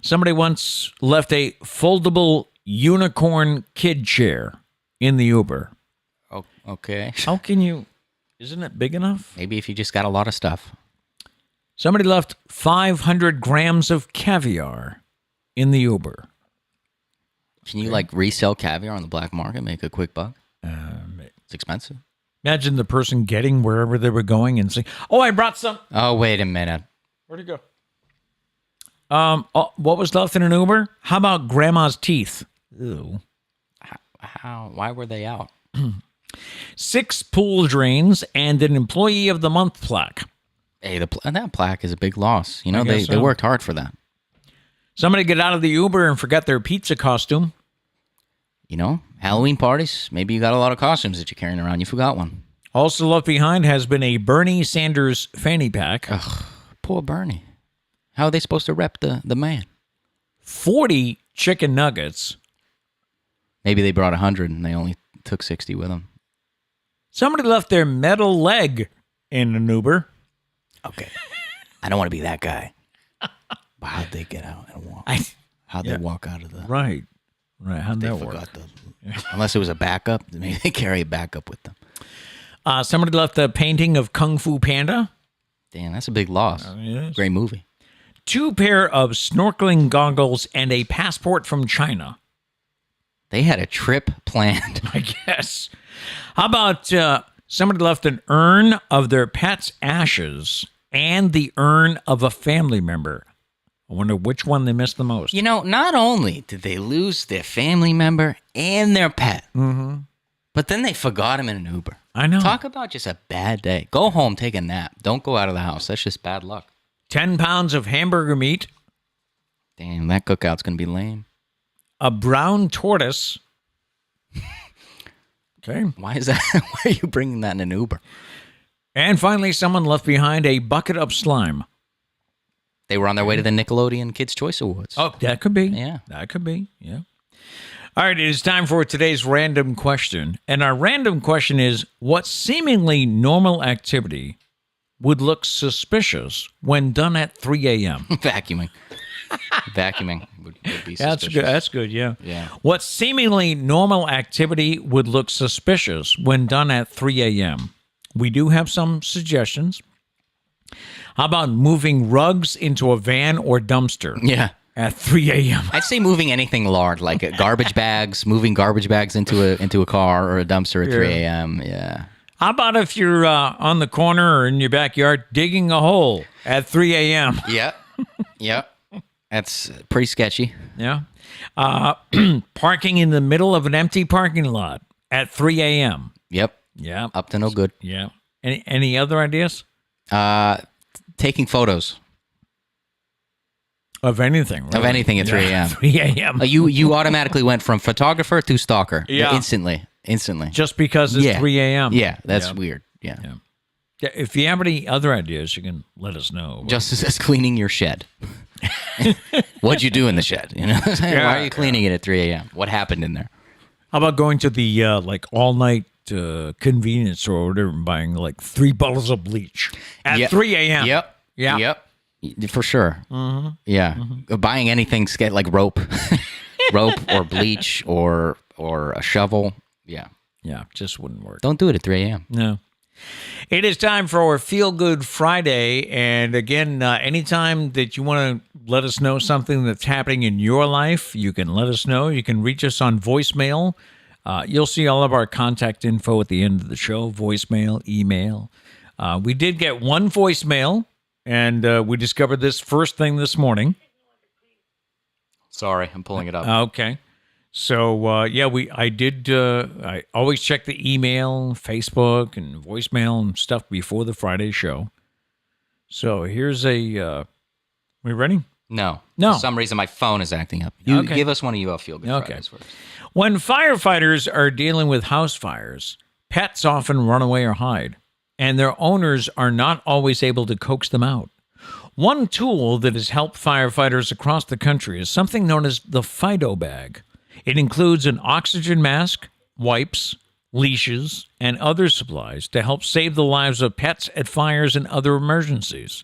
Somebody once left a foldable unicorn kid chair in the Uber. Oh, okay. How can you... Isn't it big enough? Maybe if you just got a lot of stuff. Somebody left 500 grams of caviar in the Uber. Can you resell caviar on the black market, make a quick buck? It's expensive. Imagine the person getting wherever they were going and saying, "Oh, I brought some." Oh, wait a minute. Where'd it go? What was left in an Uber? How about grandma's teeth? Ew. How? Why were they out? 6 pool drains and an Employee of the Month plaque. Hey, that plaque is a big loss. They so. worked hard for that. Somebody get out of the Uber and forgot their pizza costume. Halloween parties. Maybe you got a lot of costumes that you're carrying around. You forgot one. Also left behind has been a Bernie Sanders fanny pack. Ugh, poor Bernie. How are they supposed to rep the man? 40 chicken nuggets. Maybe they brought 100 and they only took 60 with them. Somebody left their metal leg in an Uber. Okay. I don't want to be that guy. But how'd they get out and walk? How'd they walk out of the... Right. Right. How'd They that work? forgot unless it was a backup. Maybe they carry a backup with them. Somebody left a painting of Kung Fu Panda. Damn, that's a big loss. Yes. Great movie. 2 pair of snorkeling goggles and a passport from China. They had a trip planned. I guess. How about somebody left an urn of their pet's ashes and the urn of a family member? I wonder which one they missed the most. You know, not only did they lose their family member and their pet, but then they forgot him in an Uber. I know. Talk about just a bad day. Go home, take a nap. Don't go out of the house. That's just bad luck. 10 pounds of hamburger meat, Damn, that cookout's going to be lame. a brown tortoise. Okay. Why is that? Why are you bringing that in an Uber? And finally, someone left behind a bucket of slime. They were on their way to the Nickelodeon Kids' Choice Awards. Oh, that could be. Yeah. That could be. Yeah. All right, it is time for today's random question. And our random question is, what seemingly normal activity would look suspicious when done at 3 a.m.? Vacuuming. Vacuuming would be suspicious. That's good. That's good, yeah. Yeah. What seemingly normal activity would look suspicious when done at 3 a.m.? We do have some suggestions. How about moving rugs into a van or dumpster Yeah. at 3 a.m.? I'd say moving anything large, like garbage bags, moving garbage bags into a car or a dumpster at 3 a.m. Yeah. How about if you're on the corner or in your backyard digging a hole at 3 a.m.? Yep. Yep. That's pretty sketchy. Yeah. Parking in the middle of an empty parking lot at 3 a.m. Yep. Yeah. Up to no good. Yeah. Any other ideas? Taking photos Of anything. Really. of anything at 3 a.m. 3 a.m. You automatically went from photographer to stalker. Yeah. Instantly. Just because it's 3 a.m. Yeah, that's weird. Yeah. Yeah, if you have any other ideas, you can let us know. Just as cleaning your shed. What'd you do in the shed? You know, why are you cleaning it at 3 a.m.? What happened in there? How about going to the all night convenience store or whatever and buying like 3 bottles of bleach at 3 a.m. Yep. Yeah. Yep. For sure. Mm-hmm. Yeah. Mm-hmm. Buying anything like rope, or bleach or a shovel. Yeah. Yeah. Just wouldn't work. Don't do it at 3 a.m. No. It is time for our Feel Good Friday. And again, anytime that you want to let us know something that's happening in your life, you can let us know. You can reach us on voicemail. You'll see all of our contact info at the end of the show, voicemail, email. We did get one voicemail, and we discovered this first thing this morning. Sorry, I'm pulling it up. Okay. So, I always check the email, Facebook, and voicemail and stuff before the Friday show. So here's we ready? No. No. For some reason, my phone is acting up. You Okay. give us one of you Feel Good Okay. Fridays first. When firefighters are dealing with house fires, pets often run away or hide, and their owners are not always able to coax them out. One tool that has helped firefighters across the country is something known as the Fido bag. It includes an oxygen mask, wipes, leashes, and other supplies to help save the lives of pets at fires and other emergencies.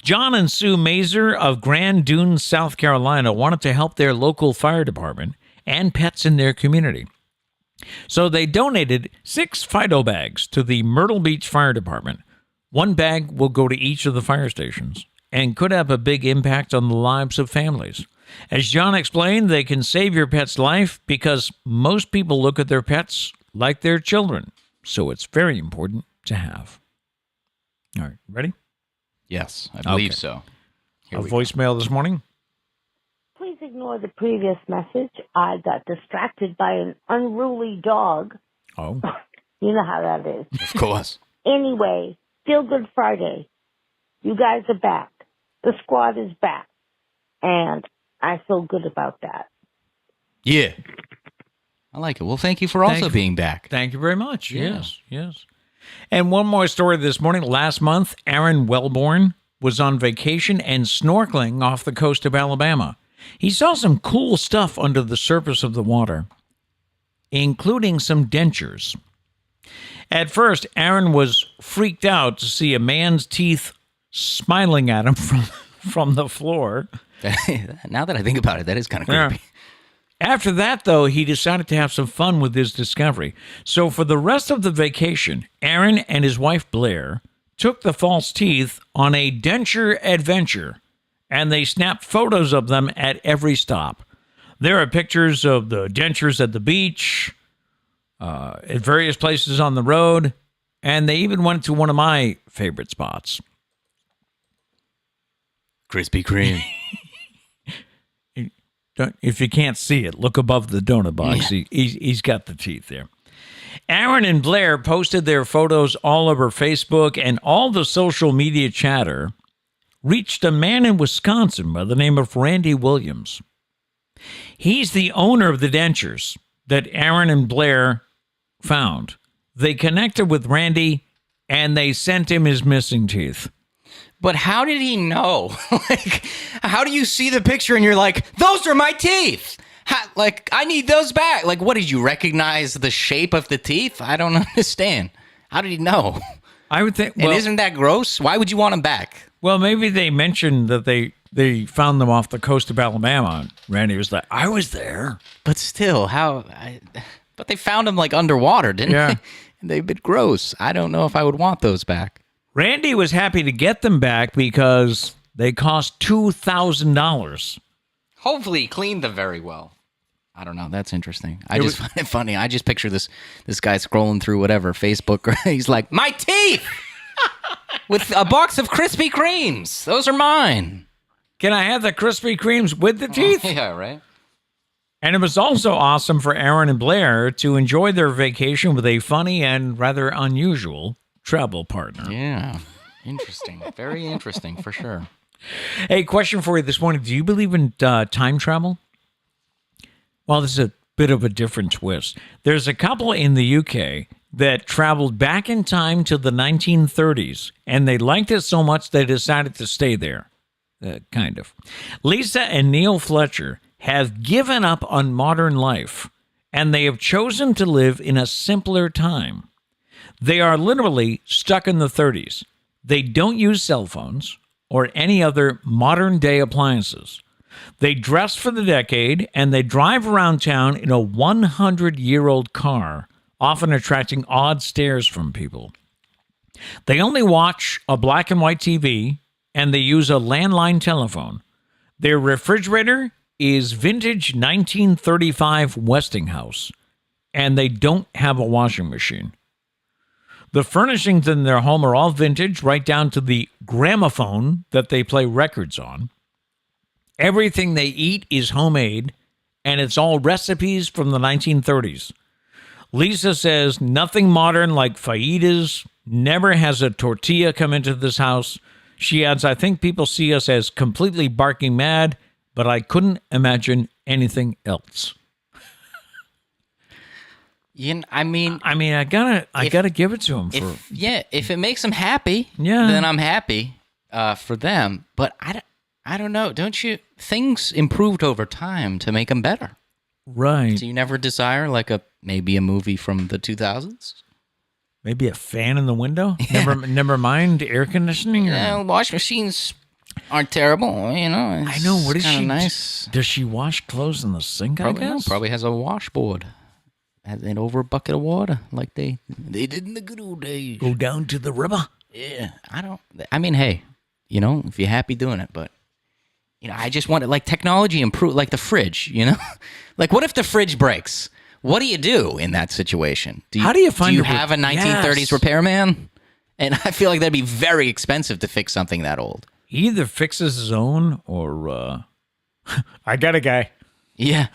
John and Sue Mazer of Grand Dunes, South Carolina, wanted to help their local fire department and pets in their community. So they donated 6 Fido bags to the Myrtle Beach Fire Department. 1 bag will go to each of the fire stations and could have a big impact on the lives of families. As John explained, they can save your pet's life because most people look at their pets like their children. So it's very important to have. All right, ready? Yes, I believe Okay. so. A voicemail this morning? Please ignore the previous message. I got distracted by an unruly dog. Oh. You know how that is. Of course. Anyway, Feel Good Friday. You guys are back. The squad is back. And I feel good about that. Yeah. I like it. Well, thank you for also being back. Thank you very much. Yeah. Yes. And one more story this morning. Last month, Aaron Wellborn was on vacation and snorkeling off the coast of Alabama. He saw some cool stuff under the surface of the water, including some dentures. At first, Aaron was freaked out to see a man's teeth smiling at him from the floor. Now that I think about it, that is kind of creepy. After that, though, he decided to have some fun with his discovery. So for the rest of the vacation, Aaron and his wife Blair took the false teeth on a denture adventure, and they snapped photos of them at every stop. There are pictures of the dentures at the beach, at various places on the road, and they even went to one of my favorite spots. Krispy Kreme. If you can't see it, look above the donut box. Yeah. He's got the teeth there. Aaron and Blair posted their photos all over Facebook, and all the social media chatter reached a man in Wisconsin by the name of Randy Williams. He's the owner of the dentures that Aaron and Blair found. They connected with Randy, and they sent him his missing teeth. But how did he know? Like, how do you see the picture and you're like, those are my teeth? I need those back. Like, what, did you recognize the shape of the teeth? I don't understand. How did he know? I would think. Well, and isn't that gross? Why would you want them back? Well, maybe they mentioned that they found them off the coast of Alabama. Randy was like, I was there. But still, but they found them like underwater, didn't they? And they've been gross. I don't know if I would want those back. Randy was happy to get them back because they cost $2,000. Hopefully he cleaned them very well. I don't know. That's interesting. I just find it funny. I just picture this guy scrolling through whatever, Facebook. He's like, my teeth! With a box of Krispy Kremes. Those are mine. Can I have the Krispy Kremes with the teeth? Yeah, right. And it was also awesome for Aaron and Blair to enjoy their vacation with a funny and rather unusual travel partner. Yeah. Interesting. Very interesting, for sure. Hey, question for you this morning. Do you believe in time travel? Well, this is a bit of a different twist. There's a couple in the UK that traveled back in time to the 1930s, and they liked it so much they decided to stay there. Kind of. Lisa and Neil Fletcher have given up on modern life, and they have chosen to live in a simpler time. They are literally stuck in the 30s. They don't use cell phones or any other modern-day appliances. They dress for the decade, and they drive around town in a 100-year-old car, often attracting odd stares from people. They only watch a black and white TV, and they use a landline telephone. Their refrigerator is vintage 1935 Westinghouse, and they don't have a washing machine. The furnishings in their home are all vintage, right down to the gramophone that they play records on. Everything they eat is homemade, and it's all recipes from the 1930s. Lisa says nothing modern like fajitas, never has a tortilla come into this house. She adds, I think people see us as completely barking mad, but I couldn't imagine anything else. I mean, I gotta give it to him. If it makes them happy, then I'm happy for them. But I don't know. Don't you? Things improved over time to make them better, right? So you never desire maybe a movie from the 2000s, maybe a fan in the window. Yeah. Never mind air conditioning. Yeah, wash machines aren't terrible. You know, I know. What is she? Nice. Does she wash clothes in the sink? Probably, I guess. Probably has a washboard. Has it over a bucket of water like they did in the good old days. Go down to the river. Yeah, hey, if you're happy doing it, but I just want it technology improve, like the fridge. Like what if the fridge breaks? What do you do in that situation? How do you find? Do you have a 1930s repairman? And I feel like that'd be very expensive to fix something that old. He either fixes his own or I got a guy. Yeah.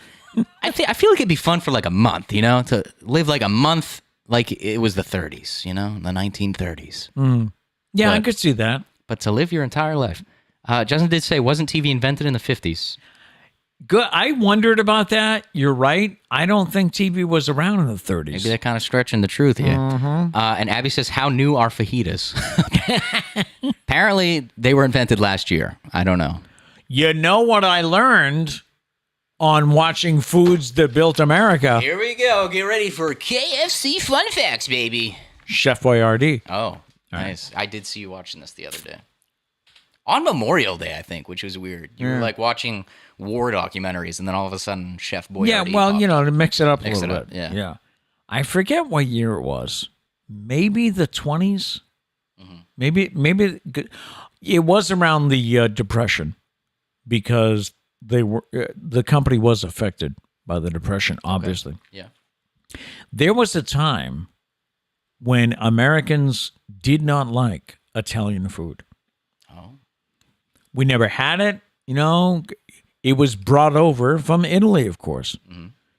I feel like it'd be fun for a month, to live a month like it was the 30s, the 1930s. Yeah, I could see that. But to live your entire life. Justin did say, wasn't TV invented in the 50s? Good. I wondered about that. You're right. I don't think TV was around in the 30s. Maybe they're kind of stretching the truth here. Mm-hmm. And Abby says, how new are fajitas? Apparently, they were invented last year. I don't know. You know what I learned on watching Foods That Built America? Here we go. Get ready for KFC fun facts, baby. Chef Boyardee. Oh, nice. Right. I did see you watching this the other day. On Memorial Day, I think, which was weird. You were like watching war documentaries, and then all of a sudden, Chef Boyardee. Yeah, well, to mix it up a Mix little it up, bit. yeah. I forget what year it was. Maybe the 20s. Maybe it was around the Depression, because the company was affected by the Depression, obviously. Yeah. There was a time when Americans did not like Italian food. Oh. We never had it. It was brought over from Italy, of course.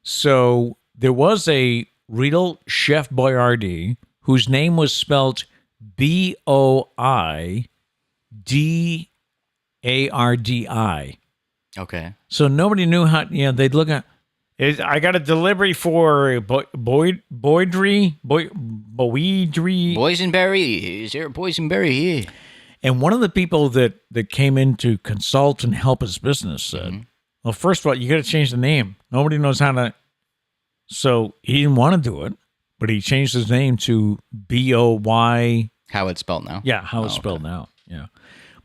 So there was a real Chef Boyardee whose name was spelled Boidardi. Okay. So nobody knew how. They'd look at. I got a delivery for Boydry. Boysenberry. Is there a boysenberry here? And one of the people that came in to consult and help his business said, well, first of all, you got to change the name. Nobody knows how to. So he didn't want to do it, but he changed his name to B-O-Y. How it's spelled now? Yeah, how it's spelled now. Yeah.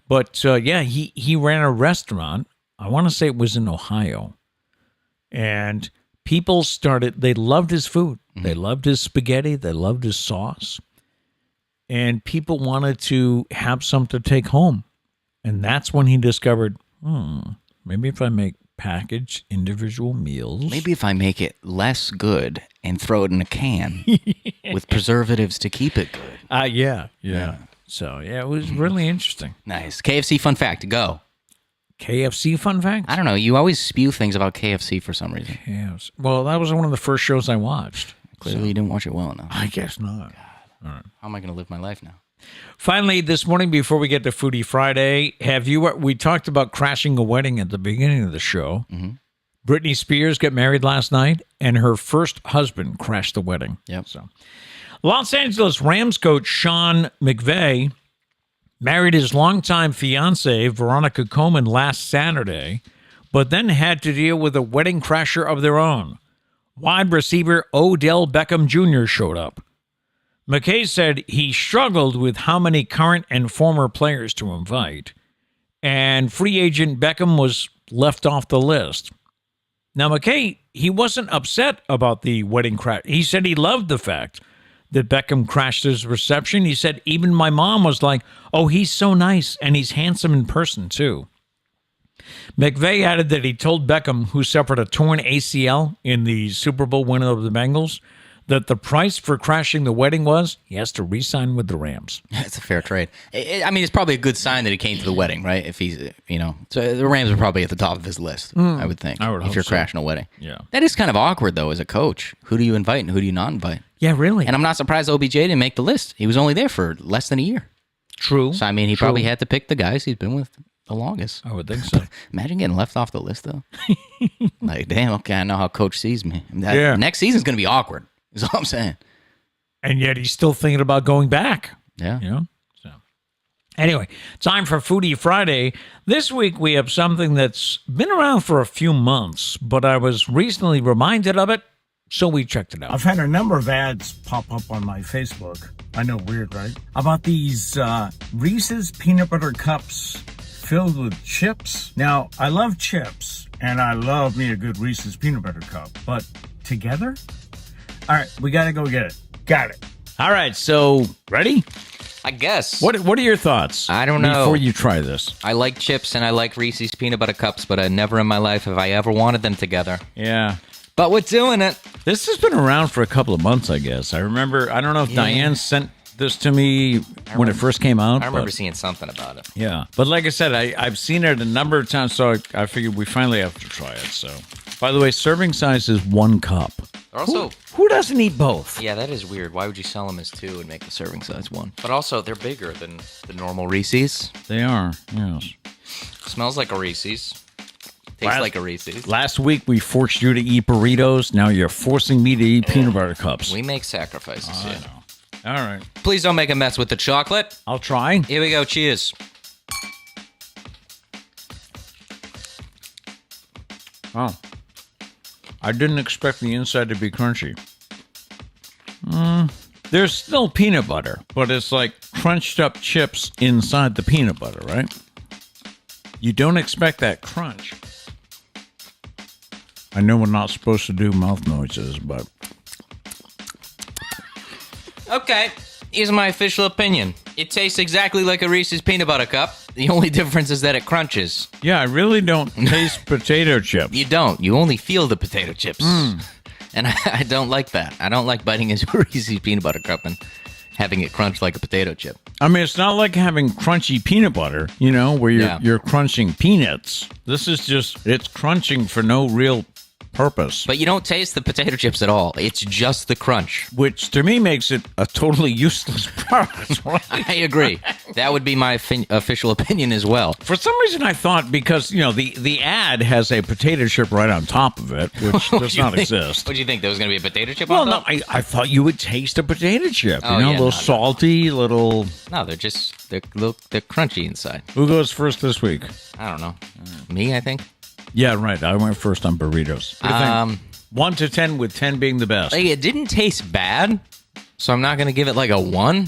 But he ran a restaurant. I want to say it was in Ohio. And people they loved his food. They loved his spaghetti. They loved his sauce. And people wanted to have some to take home. And that's when he discovered, maybe if I make packaged individual meals. Maybe if I make it less good and throw it in a can with preservatives to keep it good. Yeah. So, it was really interesting. Nice. KFC fun fact, go. KFC fun fact? I don't know. You always spew things about KFC for some reason. Yes. Well, that was one of the first shows I watched. Clearly you didn't watch it well enough. I guess not. All right. How am I going to live my life now? Finally, this morning, before we get to Foodie Friday, we talked about crashing a wedding at the beginning of the show. Britney Spears got married last night, and her first husband crashed the wedding. Yep. So, Los Angeles Rams coach Sean McVay married his longtime fiancée, Veronica Coleman, last Saturday, but then had to deal with a wedding crasher of their own. Wide receiver Odell Beckham Jr. showed up. McKay said he struggled with how many current and former players to invite, and free agent Beckham was left off the list. Now, McKay, he wasn't upset about the wedding crash. He said he loved the fact that Beckham crashed his reception. He said, even my mom was like, oh, he's so nice, and he's handsome in person, too. McVay added that he told Beckham, who suffered a torn ACL in the Super Bowl win of the Bengals, that the price for crashing the wedding was he has to re-sign with the Rams. It's a fair trade. I mean, it's probably a good sign that he came to the wedding, right? If he's, so the Rams are probably at the top of his list, I would think, if you're crashing a wedding. Yeah. That is kind of awkward, though, as a coach. Who do you invite and who do you not invite? Yeah, really. And I'm not surprised OBJ didn't make the list. He was only there for less than a year. True. So, I mean, he probably had to pick the guys he's been with the longest. I would think so. Imagine getting left off the list, though. Like, damn, okay, I know how coach sees me. Yeah. Next season's going to be awkward, is all I'm saying. And yet he's still thinking about going back. Yeah. So anyway, time for Foodie Friday. This week we have something that's been around for a few months, but I was recently reminded of it, so we checked it out. I've had a number of ads pop up on my Facebook. I know, weird, right? About these Reese's peanut butter cups filled with chips. Now, I love chips, and I love me a good Reese's peanut butter cup, but together? All right, we got to go get it. Got it. All right, so ready? I guess. What are your thoughts? I don't know. Before you try this. I like chips and I like Reese's peanut butter cups, but I never in my life have I ever wanted them together. Yeah. But we're doing it. This has been around for a couple of months, I guess. I remember, I don't know if Diane sent this to me when it first came out. I remember seeing something about it. Yeah. But like I said, I've seen it a number of times, so I figured we finally have to try it. So, by the way, serving size is 1 cup. Also, who doesn't eat both? Yeah, that is weird. Why would you sell them as 2 and make the serving size 1? But also, they're bigger than the normal Reese's. They are, yes. Smells like a Reese's. Tastes like a Reese's. Last week, we forced you to eat burritos. Now you're forcing me to eat peanut butter cups. We make sacrifices, I know. All right. Please don't make a mess with the chocolate. I'll try. Here we go. Cheers. Oh. I didn't expect the inside to be crunchy. There's still peanut butter, but it's like crunched up chips inside the peanut butter, right? You don't expect that crunch. I know we're not supposed to do mouth noises, but... Okay, here's my official opinion. It tastes exactly like a Reese's peanut butter cup. The only difference is that it crunches. Yeah, I really don't taste potato chips. You don't. You only feel the potato chips. And I don't like that. I don't like biting into a Reese's peanut butter cup and having it crunch like a potato chip. I mean, it's not like having crunchy peanut butter, where you're crunching peanuts. This is just, it's crunching for no real purpose. But you don't taste the potato chips at all. It's just the crunch. Which, to me, makes it a totally useless product. Right? I agree. That would be my official opinion as well. For some reason, I thought because, the ad has a potato chip right on top of it, which does not exist. What do you think? There was going to be a potato chip on top? Well, no, I thought you would taste a potato chip. Oh, a little salty, little... No, they're crunchy inside. Who goes first this week? I don't know. Me, I think. Yeah, right. I went first on burritos. What do you think? 1 to 10, with 10 being the best. It didn't taste bad, so I'm not going to give it like a 1,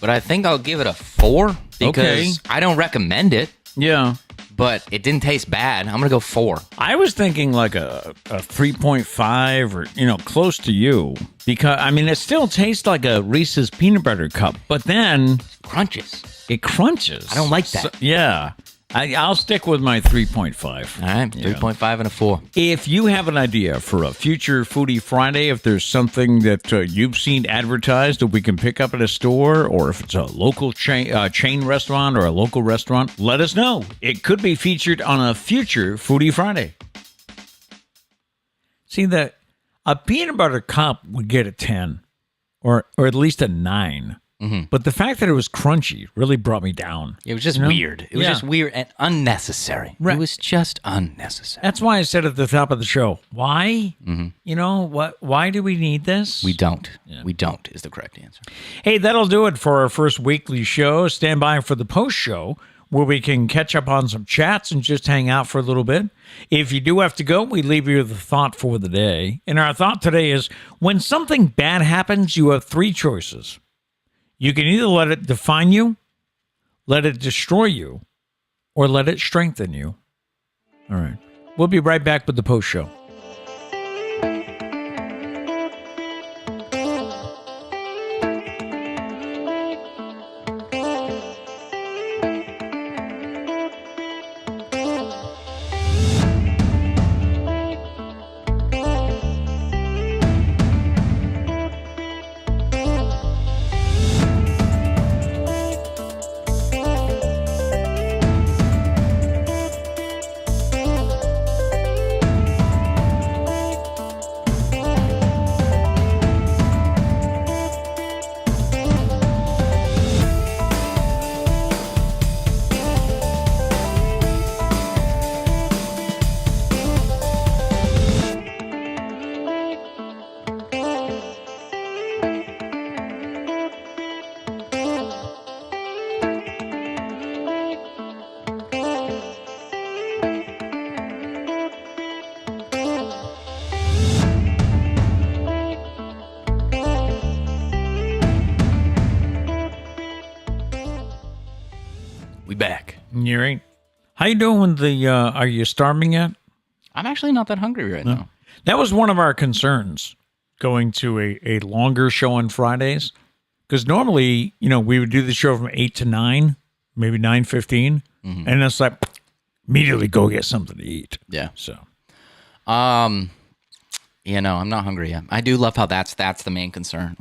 but I think I'll give it a 4 because I don't recommend it. Yeah. But it didn't taste bad. I'm going to go 4. I was thinking like a 3.5 or, close to you. Because, it still tastes like a Reese's peanut butter cup, but then... Crunches. It crunches. I don't like that. So, yeah. I'll stick with my 3.5. All right, 3.5 and a 4. If you have an idea for a future Foodie Friday, if there's something that you've seen advertised that we can pick up at a store, or if it's a local chain restaurant or a local restaurant, let us know. It could be featured on a future Foodie Friday. See, that a peanut butter cup would get a 10 or at least a 9. Mm-hmm. But the fact that it was crunchy really brought me down. It was just weird. It was just weird and unnecessary. Right. It was just unnecessary. That's why I said at the top of the show, why? Mm-hmm. Why do we need this? We don't. Yeah. We don't is the correct answer. Hey, that'll do it for our first weekly show. Stand by for the post show where we can catch up on some chats and just hang out for a little bit. If you do have to go, we leave you with a thought for the day. And our thought today is, when something bad happens, you have 3 choices. You can either let it define you, let it destroy you, or let it strengthen you. All right. We'll be right back with the post show. Back. Yuri, how you doing with the, are you starving yet? I'm actually not that hungry right now. That was one of our concerns, going to a longer show on Fridays. Because normally, we would do the show from 8 to 9, maybe 9:15. Mm-hmm. And it's like, immediately go get something to eat. Yeah. So. I'm not hungry yet. I do love how that's the main concern.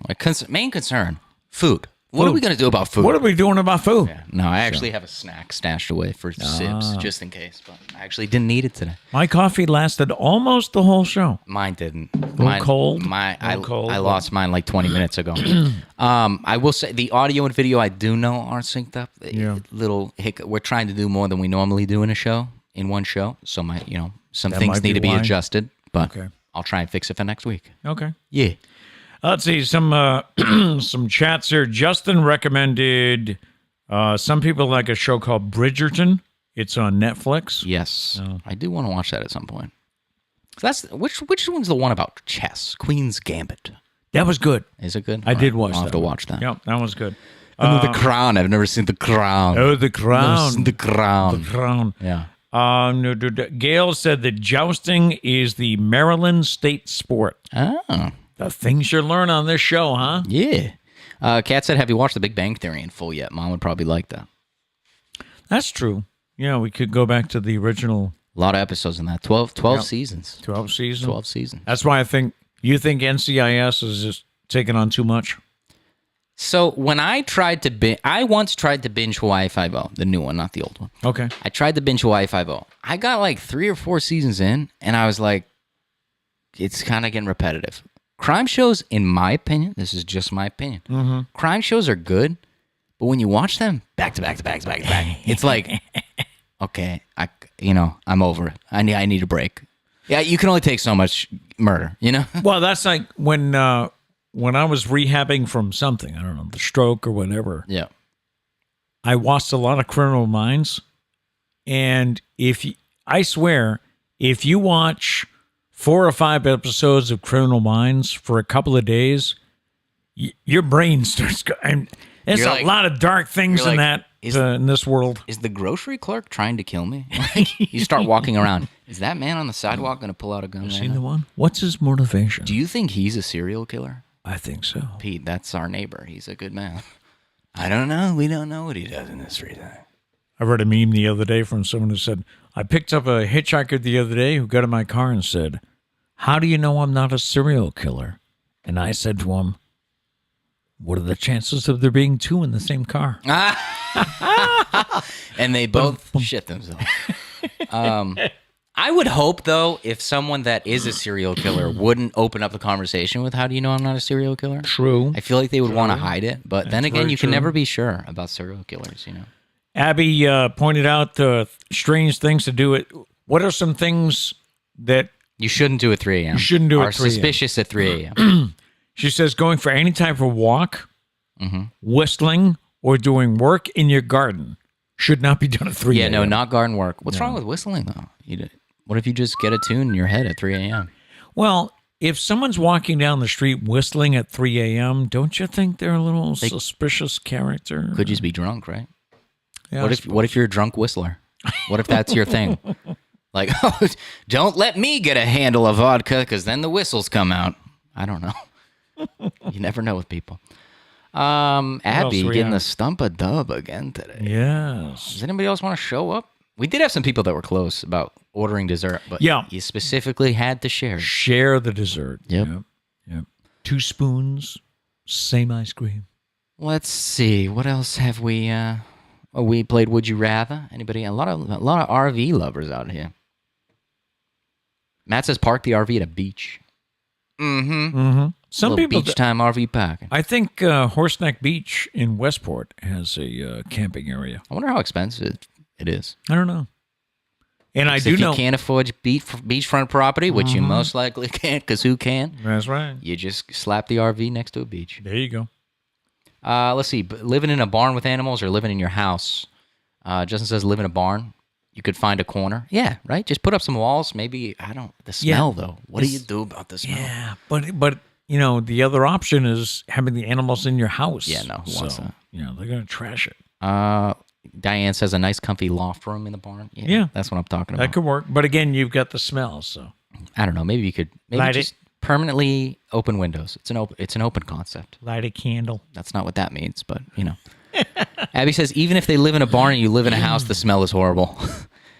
Main concern, food. What are we going to do about food? What are we doing about food? Yeah. No, I actually have a snack stashed away for Sibs, just in case. But I actually didn't need it today. My coffee lasted almost the whole show. Mine didn't. Cold. I lost mine like 20 minutes ago. I will say the audio and video I do know are synced up. Yeah. Little hiccup. We're trying to do more than we normally do in one show. So some things need to be adjusted. But I'll try and fix it for next week. Okay. Yeah. Let's see, some chats here. Justin recommended, some people like a show called Bridgerton. It's on Netflix. Yes. I do want to watch that at some point. So that's which one's the one about chess? Queen's Gambit. That was good. Is it good? I did watch that. I'll have to watch that. Yep, that was good. The Crown. I've never seen The Crown. Oh, The Crown. Never seen The Crown. The Crown. Yeah. Gail said that jousting is the Maryland state sport. Oh. The things you learn on this show, huh? Yeah. Kat said, have you watched The Big Bang Theory in full yet? Mom would probably like that. That's true. Yeah, we could go back to the original. A lot of episodes in that. 12 seasons. 12 seasons. 12 seasons. That's why you think NCIS is just taking on too much. So when I once tried to binge Hawaii Five-0, the new one, not the old one. Okay. I tried to binge Hawaii Five-0. I got like 3 or 4 seasons in, and I was like, it's kind of getting repetitive. Crime shows, in my opinion, this is just my opinion, crime shows are good, but when you watch them back to back to back to back to back, it's like, okay, I'm over it. I need a break. Yeah, you can only take so much murder, you know? Well, that's like when I was rehabbing from something, I don't know, the stroke or whatever. Yeah. I watched a lot of Criminal Minds, and I swear, if you watch 4 or 5 episodes of Criminal Minds for a couple of days, your brain starts going. There's a lot of dark things in that in this world. Is the grocery clerk trying to kill me? You start walking around. Is that man on the sidewalk going to pull out a gun? You seen the one? What's his motivation? Do you think he's a serial killer? I think so. Pete, that's our neighbor. He's a good man. I don't know. We don't know what he does in his free time. I read a meme the other day from someone who said, I picked up a hitchhiker the other day who got in my car and said, how do you know I'm not a serial killer? And I said to him, what are the chances of there being 2 in the same car? And they both shit themselves. I would hope, though, if someone that is a serial killer wouldn't open up the conversation with, how do you know I'm not a serial killer? True. I feel like they would want to hide it. But then again, you can never be sure about serial killers, you know. Abby pointed out strange things to do it. What are some things that you shouldn't do at 3 a.m.? You shouldn't do at 3 a.m. Are suspicious at 3 a.m. She says going for any type of walk, whistling, or doing work in your garden should not be done at 3 a.m. Yeah, no, not garden work. What's wrong with whistling, though? What if you just get a tune in your head at 3 a.m.? Well, if someone's walking down the street whistling at 3 a.m., don't you think they're a little suspicious character? Could just be drunk, right? Yeah, what if you're a drunk whistler? What if that's your thing? Like, oh, don't let me get a handle of vodka because then the whistles come out. I don't know. You never know with people. Abby getting the Stumpah dub again today. Yes. Does anybody else want to show up? We did have some people that were close about ordering dessert, but you specifically had to share. Share the dessert. Yep. 2 spoons, same ice cream. Let's see. What else have we... we played Would You Rather. Anybody? A lot of RV lovers out here. Matt says park the RV at a beach. Some people beach time RV parking. I think Horseneck Beach in Westport has a camping area. I wonder how expensive it is. I don't know. And I do know if you can't afford beachfront property, which you most likely can't, because who can? That's right. You just slap the RV next to a beach. There you go. Let's see. Living in a barn with animals or living in your house. Justin says live in a barn. You could find a corner. Yeah, right? Just put up some walls. Maybe, the smell, though. What do you do about the smell? Yeah, but the other option is having the animals in your house. Yeah, no, who wants that? They're going to trash it. Diane says a nice comfy loft room in the barn. Yeah. That's what I'm talking about. That could work. But again, you've got the smell, so. I don't know. Maybe you could just permanently open windows. It's an open concept. Light a candle. That's not what that means, but Abby says even if they live in a barn and you live in a house, the smell is horrible.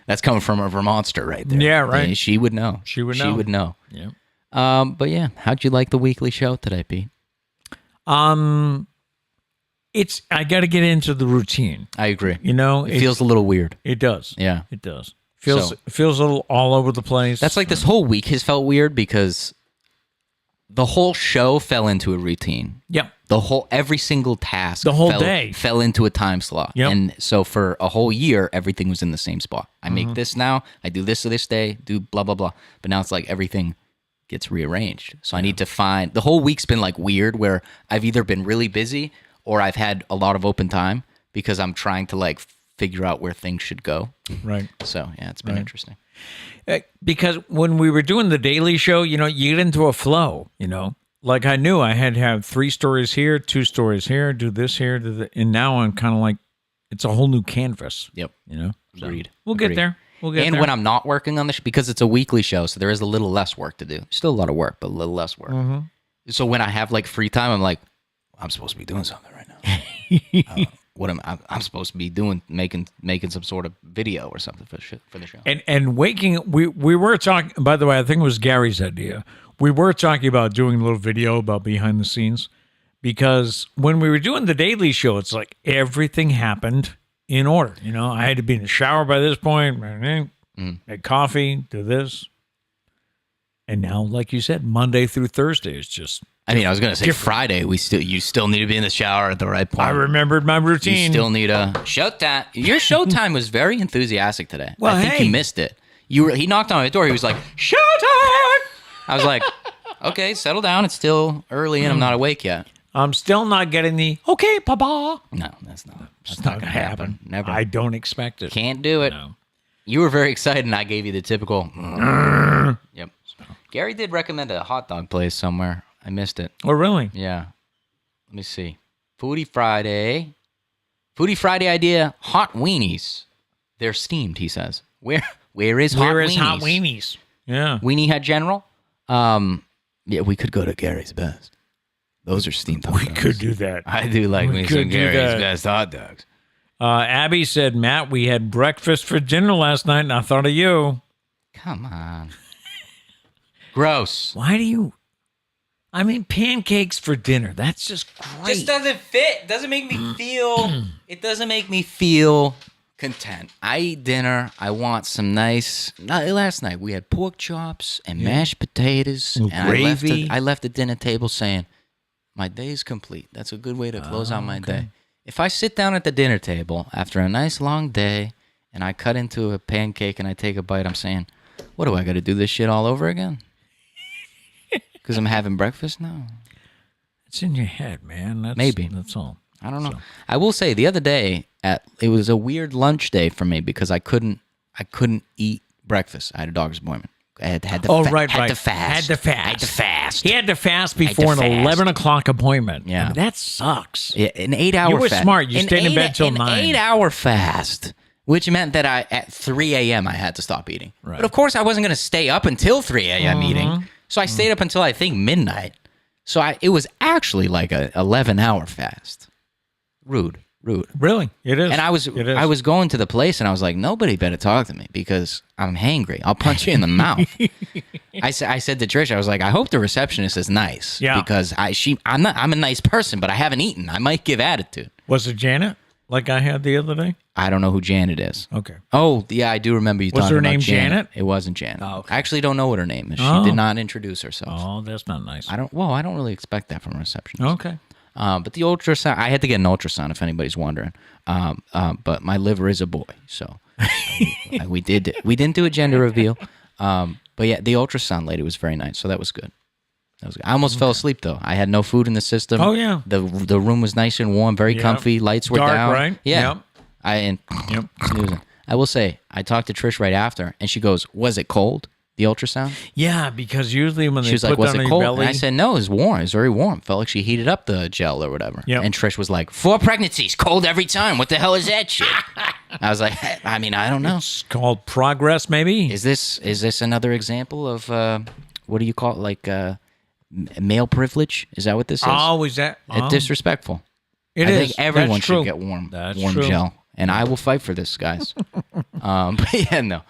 That's coming from a Vermonster right there. Yeah, right. And she would know. She would know. Yeah. But yeah, how'd you like the weekly show today, Pete? I got to get into the routine. I agree. It feels a little weird. It does. Yeah. It does. Feels a little all over the place. That's like this whole week has felt weird because the whole show fell into a routine. Yeah. Every single task. The whole day. Fell into a time slot. Yep. And so for a whole year, everything was in the same spot. I make this now. I do this this day. Do blah, blah, blah. But now it's like everything gets rearranged. So I need to find... The whole week's been like weird where I've either been really busy or I've had a lot of open time because I'm trying to like figure out where things should go. Right. So yeah, it's been interesting. Because when we were doing the Daily Show, you get into a flow, like I knew I had to have 3 stories here, 2 stories here, do this here, and now I'm kind of like, it's a whole new canvas. Yep. You know? So Agreed. we'll get there. And when I'm not working on this, because it's a weekly show, so there is a little less work to do. Still a lot of work, but a little less work. Mm-hmm. So when I have like free time, I'm like, I'm supposed to be doing something right now. What I'm supposed to be doing, making some sort of video or something for the show. And waking, we were talking. By the way, I think it was Gary's idea. We were talking about doing a little video about behind the scenes, because when we were doing the Daily Show, it's like everything happened in order. You know, I had to be in the shower by this point, make coffee, do this. And now, like you said, Monday through Thursday is just... I mean, I was going to say Friday, you still need to be in the shower at the right point. I remembered my routine. You still need a showtime. Your showtime was very enthusiastic today. Well, I think you missed it. He knocked on my door. He was like, showtime! I was like, okay, settle down. It's still early and I'm not awake yet. I'm still not getting the, okay, papa. No, that's not going to happen. Never. I don't expect it. Can't do it. No. You were very excited, and I gave you the typical. Yep. Gary did recommend a hot dog place somewhere. I missed it. Oh, really? Yeah. Let me see. Foodie Friday. Foodie Friday idea. Hot weenies. They're steamed, he says. Where is hot weenies? Hot weenies? Yeah. Weenie Hut General. Yeah, we could go to Gary's Best. Those are steamed hot dogs. We could do that. I do like me some Gary's Best hot dogs. Abby said, Matt, we had breakfast for dinner last night, and I thought of you. Come on. Gross. Why do you... I mean, pancakes for dinner. That's just great. Just doesn't fit. Doesn't make me feel... It doesn't make me feel content. I eat dinner. I want some nice... Last night, we had pork chops and mashed potatoes. And gravy. I left the dinner table saying, my day is complete. That's a good way to close out my day. If I sit down at the dinner table after a nice long day and I cut into a pancake and I take a bite, I'm saying, what do I got to do this shit all over again? Because I'm having breakfast now? It's in your head, man. Maybe. That's all. I don't know. So. I will say the other day, it was a weird lunch day for me because I couldn't eat breakfast. I had a doctor's appointment. I had to Had to fast. He had to fast before an 11 o'clock appointment. Yeah. I mean, that sucks. Yeah, an 8-hour fast. You were smart. You stayed in bed till 9. An 8-hour fast, which meant that at 3 a.m. I had to stop eating. Right. But of course, I wasn't going to stay up until 3 a.m. eating. So I stayed up until I think midnight. So it was actually like a 11-hour fast. Rude. Really? It is. And I was going to the place and I was like, nobody better talk to me because I'm hangry. I'll punch you in the mouth. I said to Trish, I was like, I hope the receptionist is nice. Yeah. Because I'm a nice person, but I haven't eaten. I might give attitude. Was it Janet like I had the other day? I don't know who Janet is. Okay. Oh, yeah, I do remember you talking about Janet. Was her name Janet? It wasn't Janet. Oh, okay. I actually don't know what her name is. She did not introduce herself. Oh, that's not nice. I don't really expect that from a receptionist. Okay. But the ultrasound, I had to get an ultrasound if anybody's wondering. But my liver is a boy, so we didn't do a gender reveal. But yeah, the ultrasound lady was very nice, so that was good. I almost fell asleep though. I had no food in the system. Oh yeah. The room was nice and warm, very comfy. Lights were dark, down. Right? Yeah. Yep. Snoozing. I will say, I talked to Trish right after, and she goes, "Was it cold? The ultrasound?" Yeah, because usually when She they was put like, "Was down it on cold?" your belly, And I said, "No, it was warm. It was very warm. Felt like she heated up the gel or whatever." Yep. And Trish was like, 4 pregnancies, cold every time. What the hell is that shit?" I was like, I mean, I don't know. it's called progress, maybe. Is this another example of what do you call it? Like male privilege? Is that what this is? Oh, is that Disrespectful. It I is. think everyone That's should true. get warm True. gel, and I will fight for this, guys. But yeah, no.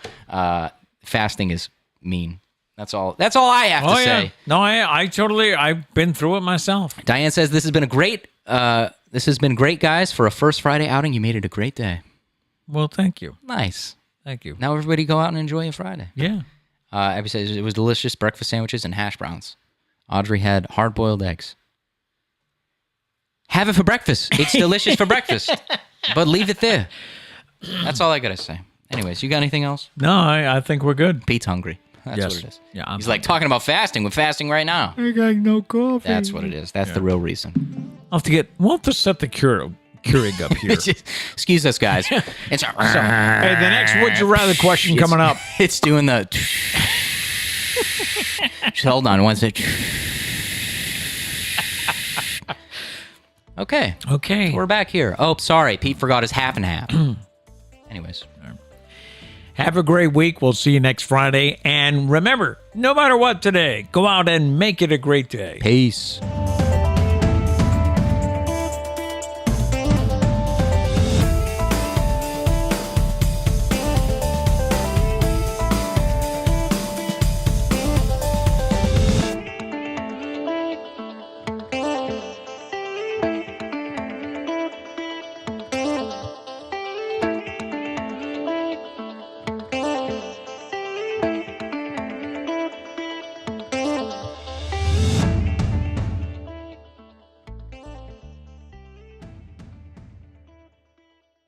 Fasting is mean. That's all I have to say. No, I've been through it myself. Diane says this has been great, guys. For a first Friday outing, you made it a great day. Well, thank you. Nice. Thank you. Now everybody go out and enjoy a Friday. Yeah. Abby says it was delicious breakfast sandwiches and hash browns. Audrey had hard-boiled eggs. Have it for breakfast. It's delicious for breakfast. But leave it there. That's all I got to say. Anyways, you got anything else? No, I think we're good. Pete's hungry. That's Yes. what it is. Yeah, He's like talking about fasting. We're fasting right now. I got no coffee. That's what it is. That's the real reason. We'll have to set the Keurig up here. Excuse us, guys. It's Hey, the next Would You Rather question coming up. It's doing the... Just hold on one second. Okay. Okay. We're back here. Oh, sorry. Pete forgot his half and half. Anyways. Have a great week. We'll see you next Friday. And remember, no matter what today, go out and make it a great day. Peace.